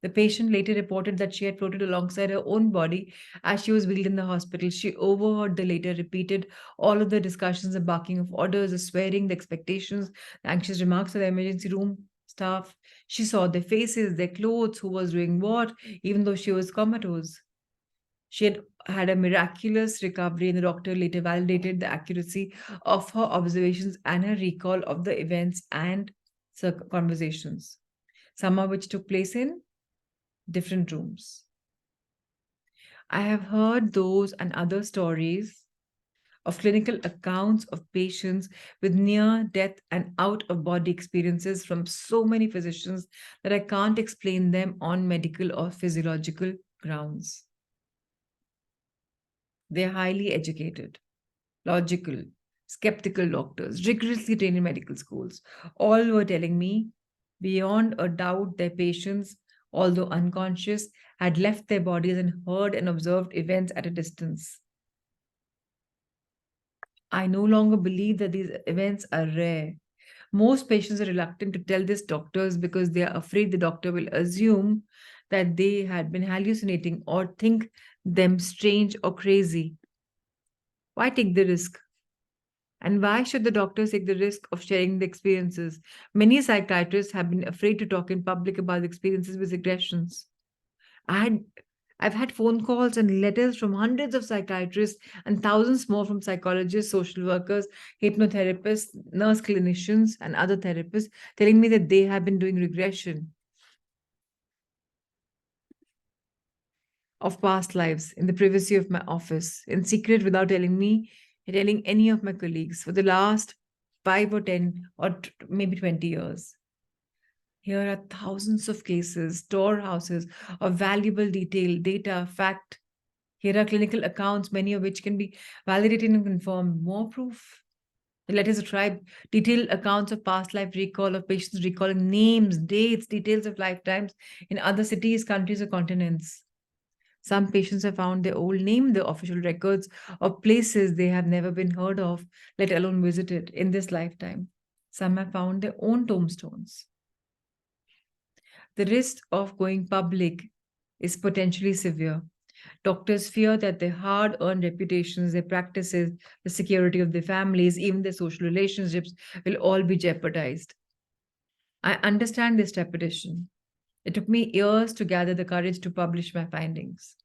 The patient later reported that she had floated alongside her own body as she was wheeled in the hospital. She overheard the later repeated all of the discussions, the barking of orders, the swearing, the expectations, the anxious remarks of the emergency room staff. She saw their faces, their clothes, who was doing what, even though she was comatose. She had had a miraculous recovery, and the doctor later validated the accuracy of her observations and her recall of the events and conversations, some of which took place in different rooms. I have heard those and other stories of clinical accounts of patients with near death and out of body experiences from so many physicians that I can't explain them on medical or physiological grounds. They're highly educated, logical, skeptical doctors, rigorously trained in medical schools. All were telling me, beyond a doubt, their patients, although unconscious, had left their bodies and heard and observed events at a distance. I no longer believe that these events are rare. Most patients are reluctant to tell this doctors because they are afraid the doctor will assume that they had been hallucinating or think them strange or crazy. Why take the risk? And why should the doctors take the risk of sharing the experiences? Many psychiatrists have been afraid to talk in public about the experiences with regressions. I had I've had phone calls and letters from hundreds of psychiatrists and thousands more from psychologists, social workers, hypnotherapists, nurse clinicians, and other therapists telling me that they have been doing regression of past lives in the privacy of my office, in secret without telling any of my colleagues for the last 5 or 10 or maybe 20 years. Here are thousands of cases, storehouses of valuable detail, data, fact. Here are clinical accounts, many of which can be validated and confirmed. More proof. The letters of tribe, detailed accounts of past life recall, of patients recalling names, dates, details of lifetimes in other cities, countries, or continents. Some patients have found their old name, the official records of places they have never been heard of, let alone visited in this lifetime. Some have found their own tombstones. The risk of going public is potentially severe. Doctors fear that their hard earned reputations, their practices, the security of their families, even their social relationships will all be jeopardized. I understand this trepidation. It took me years to gather the courage to publish my findings.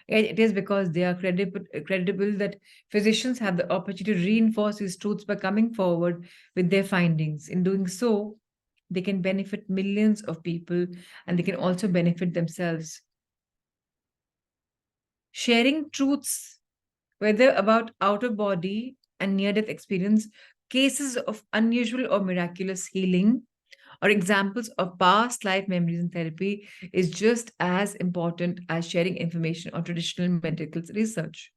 It is because they are credible that physicians have the opportunity to reinforce these truths by coming forward with their findings. In doing so, they can benefit millions of people and they can also benefit themselves. Sharing truths, whether about out of body and near death experience, cases of unusual or miraculous healing, or examples of past life memories in therapy, is just as important as sharing information on traditional medical research.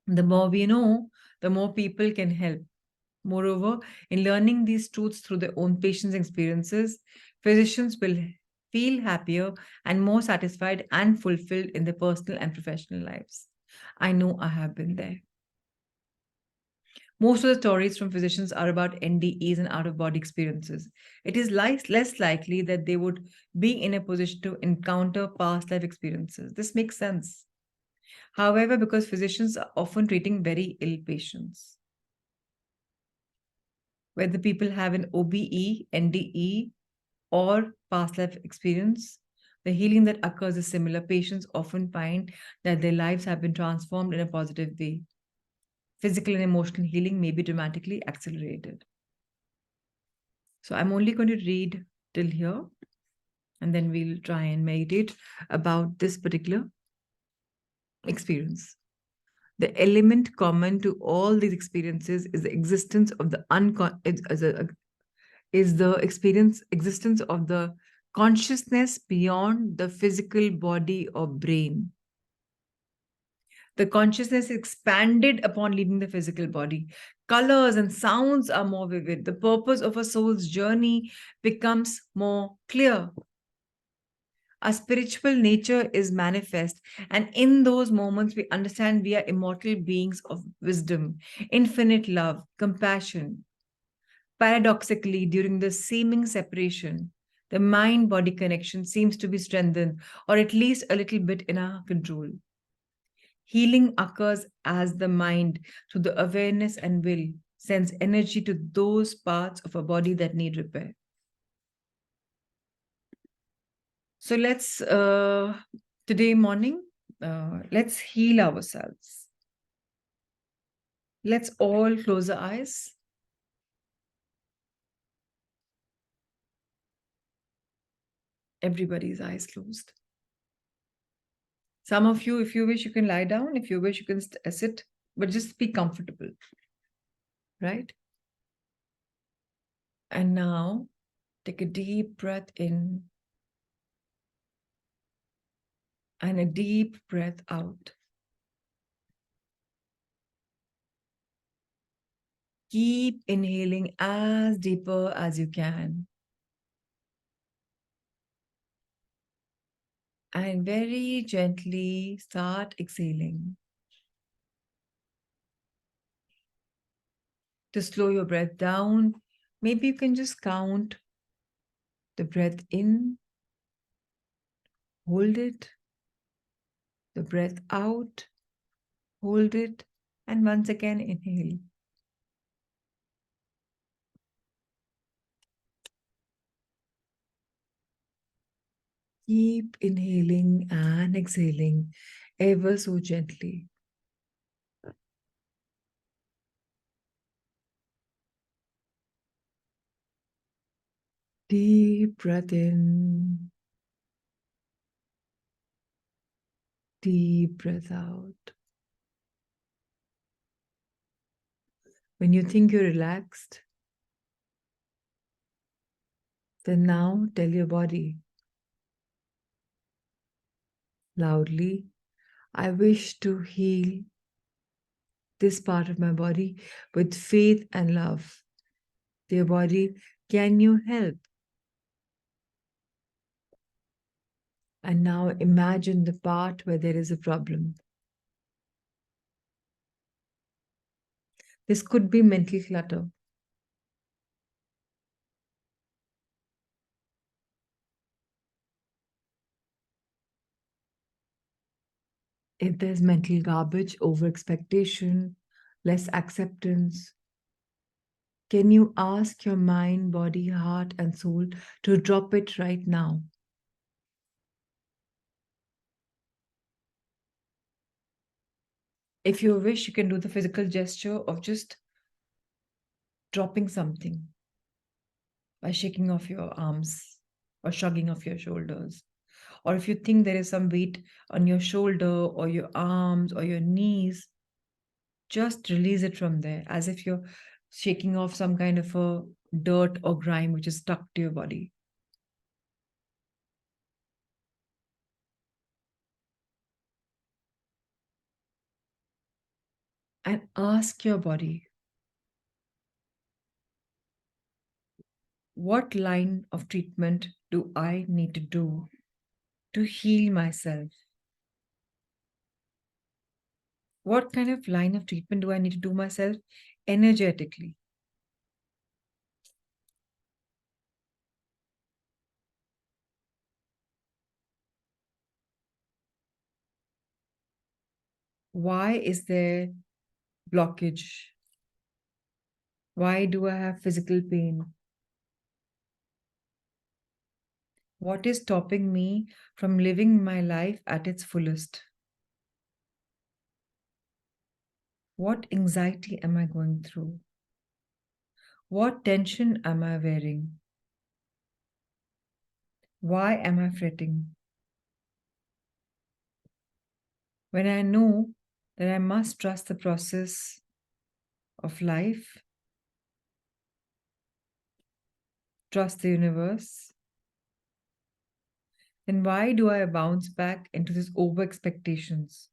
The more we know, the more people can help. Moreover, in learning these truths through their own patients' experiences, physicians will feel happier and more satisfied and fulfilled in their personal and professional lives. I know I have been there. Most of the stories from physicians are about NDEs and out of body experiences. It is less likely that they would be in a position to encounter past life experiences. This makes sense. However, because physicians are often treating very ill patients, whether people have an OBE, NDE, or past life experience, the healing that occurs is similar. Patients often find that their lives have been transformed in a positive way. Physical and emotional healing may be dramatically accelerated. So I'm only going to read till here, and then we'll try and meditate about this particular experience. The element common to all these experiences is the existence of the is the existence of the consciousness beyond the physical body or brain. The consciousness expanded upon leaving the physical body. Colors and sounds are more vivid. The purpose of a soul's journey becomes more clear. Our spiritual nature is manifest, and in those moments, we understand we are immortal beings of wisdom, infinite love, compassion. Paradoxically, during the seeming separation, the mind body connection seems to be strengthened, or at least a little bit in our control. Healing occurs as the mind, through the awareness and will, sends energy to those parts of a body that need repair. So today morning, let's heal ourselves. Let's all close our eyes. Everybody's eyes closed. Some of you, if you wish, you can lie down. If you wish, you can sit, but just be comfortable, right? And now, take a deep breath in and a deep breath out. Keep inhaling as deeper as you can. And very gently start exhaling. To slow your breath down, maybe you can just count the breath in, hold it, the breath out, hold it, and once again inhale. Keep inhaling and exhaling ever so gently. Deep breath in, deep breath out. When you think you're relaxed, then now tell your body loudly, I wish to heal this part of my body with faith and love. Dear body, can you help? And now imagine the part where there is a problem. This could be mental clutter. If there's mental garbage, over expectation, less acceptance, can you ask your mind, body, heart, and soul to drop it right now? If you wish, you can do the physical gesture of just dropping something by shaking off your arms or shrugging off your shoulders. Or if you think there is some weight on your shoulder or your arms or your knees, just release it from there as if you're shaking off some kind of a dirt or grime which is stuck to your body. And ask your body, what line of treatment do I need to do to heal myself? What kind of line of treatment do I need to do myself energetically? Why is there blockage? Why do I have physical pain? What is stopping me from living my life at its fullest? What anxiety am I going through? What tension am I wearing? Why am I fretting? When I know that I must trust the process of life, trust the universe, then why do I bounce back into these over expectations?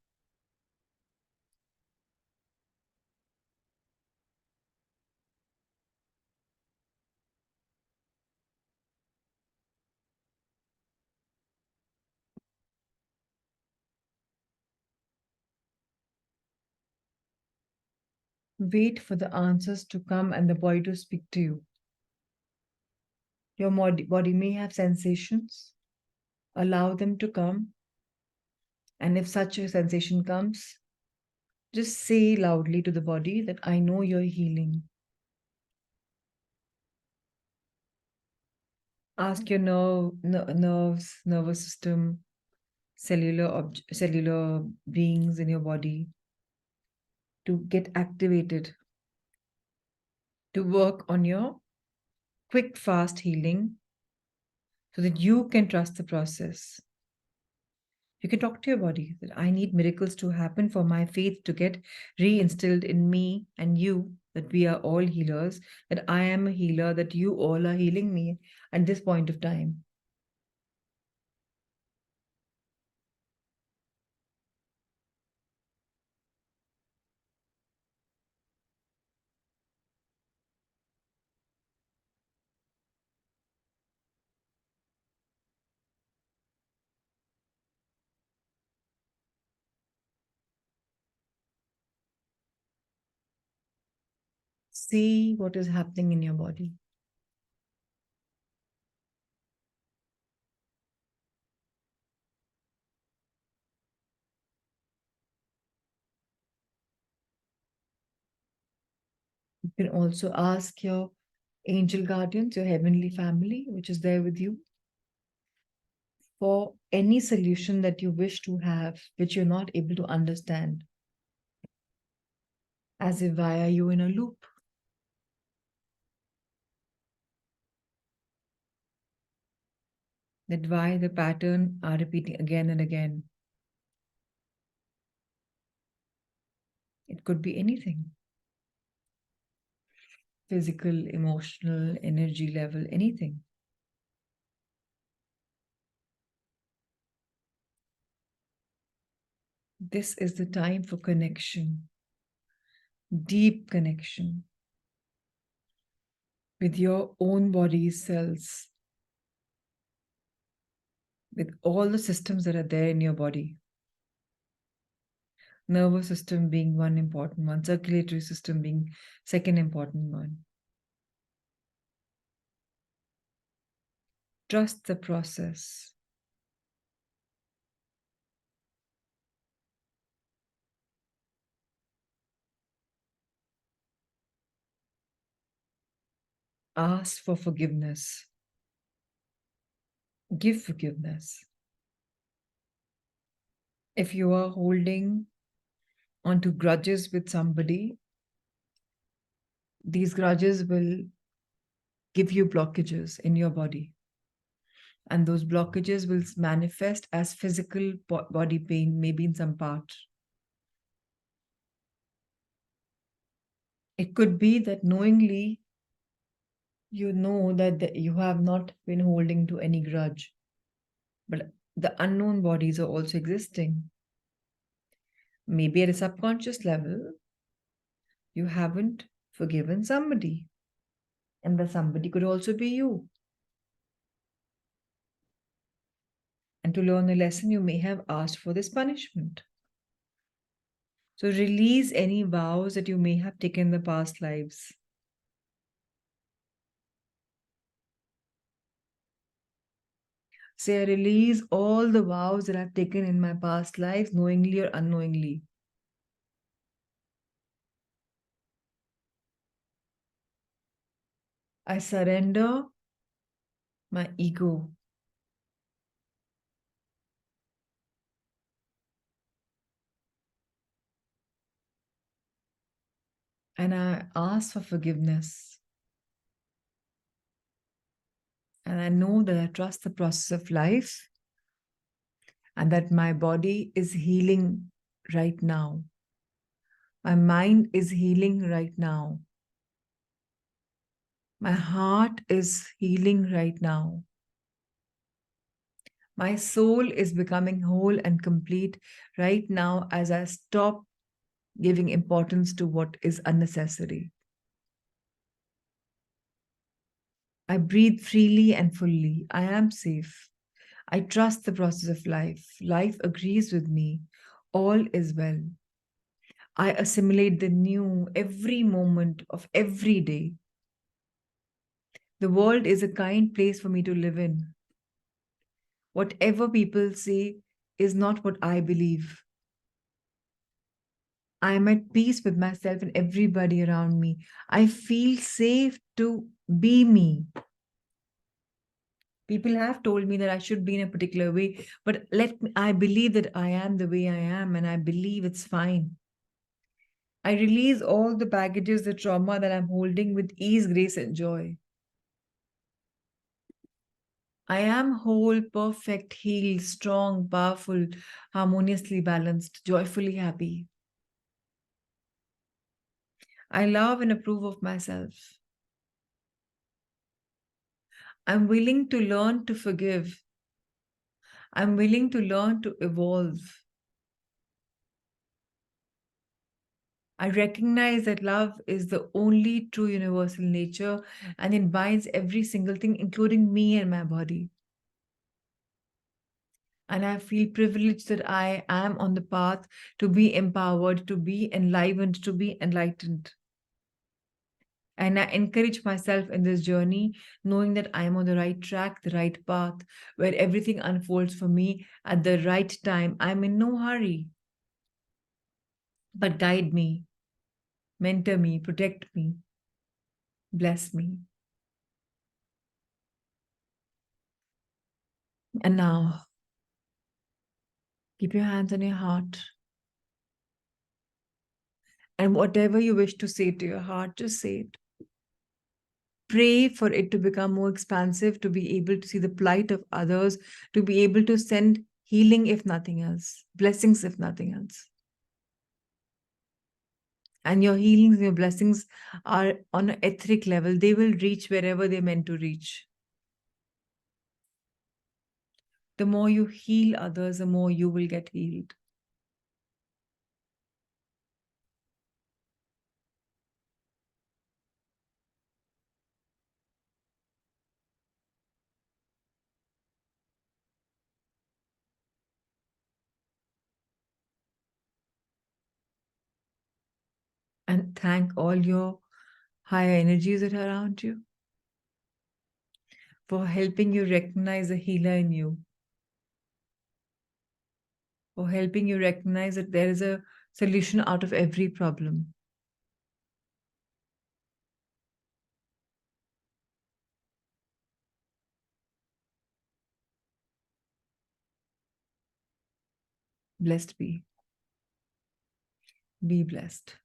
Wait for the answers to come and the body to speak to you. Your body may have sensations, allow them to come, and if such a sensation comes, just say loudly to the body that I know you're healing. Ask your nerves, nervous system, cellular beings in your body to get activated to work on your quick, fast healing so that you can trust the process. You can talk to your body that I need miracles to happen for my faith to get reinstilled in me and you, that we are all healers, that I am a healer, that you all are healing me at this point of time. See what is happening in your body. You can also ask your angel guardians, your heavenly family, which is there with you, for any solution that you wish to have, which you're not able to understand, as if why are you in a loop? That why the pattern are repeating again and again. It could be anything. Physical, emotional, energy level, anything. This is the time for connection, deep connection with your own body's cells, with all the systems that are there in your body. Nervous system being one important one, circulatory system being second important one. Trust the process. Ask for forgiveness. Give forgiveness. If you are holding onto grudges with somebody, these grudges will give you blockages in your body. And those blockages will manifest as physical body pain, maybe in some part. It could be that knowingly you know that you have not been holding to any grudge, but the unknown bodies are also existing. Maybe at a subconscious level, you haven't forgiven somebody, and the somebody could also be you. And to learn a lesson, you may have asked for this punishment. So release any vows that you may have taken in the past lives. Say, I release all the vows that I've taken in my past lives, knowingly or unknowingly. I surrender my ego. And I ask for forgiveness. And I know that I trust the process of life and that my body is healing right now. My mind is healing right now. My heart is healing right now. My soul is becoming whole and complete right now as I stop giving importance to what is unnecessary. I breathe freely and fully. I am safe. I trust the process of life. Life agrees with me. All is well. I assimilate the new every moment of every day. The world is a kind place for me to live in. Whatever people say is not what I believe. I am at peace with myself and everybody around me. I feel safe to be me. People have told me that I should be in a particular way, but I believe that I am the way I am, and I believe it's fine. I release all the baggages, the trauma that I'm holding with ease, grace, and joy. I am whole, perfect, healed, strong, powerful, harmoniously balanced, joyfully happy. I love and approve of myself. I'm willing to learn to forgive. I'm willing to learn to evolve. I recognize that love is the only true universal nature and it binds every single thing, including me and my body. And I feel privileged that I am on the path to be empowered, to be enlivened, to be enlightened. And I encourage myself in this journey, knowing that I am on the right track, the right path, where everything unfolds for me at the right time. I'm in no hurry, but guide me, mentor me, protect me, bless me. And now Keep your hands on your heart. And whatever you wish to say to your heart, just say it. Pray for it to become more expansive, to be able to see the plight of others, to be able to send healing, if nothing else, blessings, if nothing else. And your healings and your blessings are on an etheric level. They will reach wherever they're meant to reach. The more you heal others, the more you will get healed. And thank all your higher energies that are around you for helping you recognize the healer in you, for helping you recognize that there is a solution out of every problem. Blessed be. Be blessed.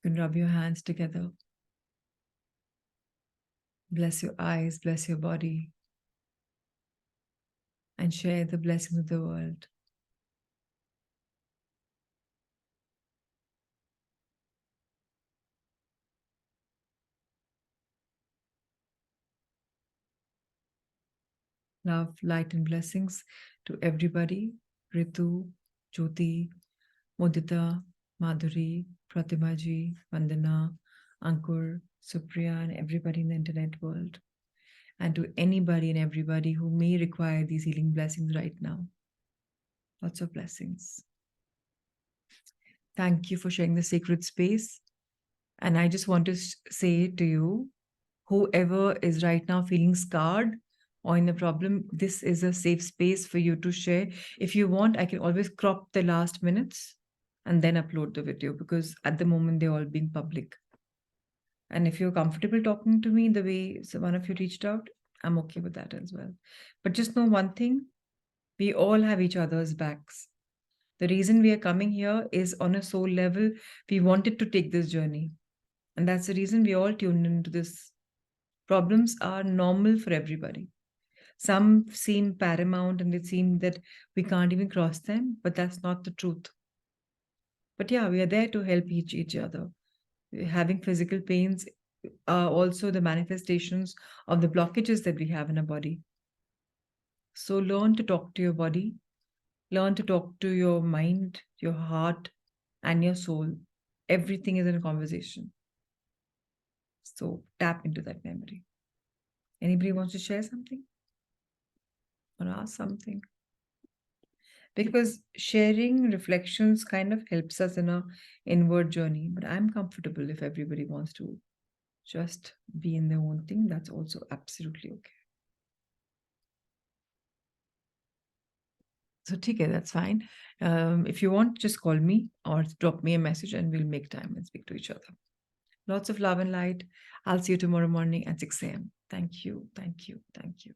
You can rub your hands together. Bless your eyes, bless your body, and share the blessings of the world. Love, light, and blessings to everybody. Ritu, Jyoti, Mudita, Madhuri, Pratimaji, Vandana, Ankur, Supriya, and everybody in the internet world. And to anybody and everybody who may require these healing blessings right now. Lots of blessings. Thank you for sharing the sacred space. And I just want to say to you, whoever is right now feeling scarred or in a problem, this is a safe space for you to share. If you want, I can always crop the last minutes and then upload the video, because at the moment they're all being public. And if you're comfortable talking to me the way one of you reached out, I'm okay with that as well. But just know one thing, we all have each other's backs. The reason we are coming here is on a soul level, we wanted to take this journey. And that's the reason we all tuned into this. Problems are normal for everybody. Some seem paramount and it seems that we can't even cross them, but that's not the truth. But yeah, we are there to help each other. Having physical pains are also the manifestations of the blockages that we have in our body. So learn to talk to your body, learn to talk to your mind, your heart, and your soul. Everything is in a conversation. So tap into that memory. Anybody wants to share something or ask something? Because sharing reflections kind of helps us in our inward journey. But I'm comfortable if everybody wants to just be in their own thing. That's also absolutely okay. So, okay, that's fine. If you want, just call me or drop me a message and we'll make time and speak to each other. Lots of love and light. I'll see you tomorrow morning at 6 a.m. Thank you. Thank you. Thank you.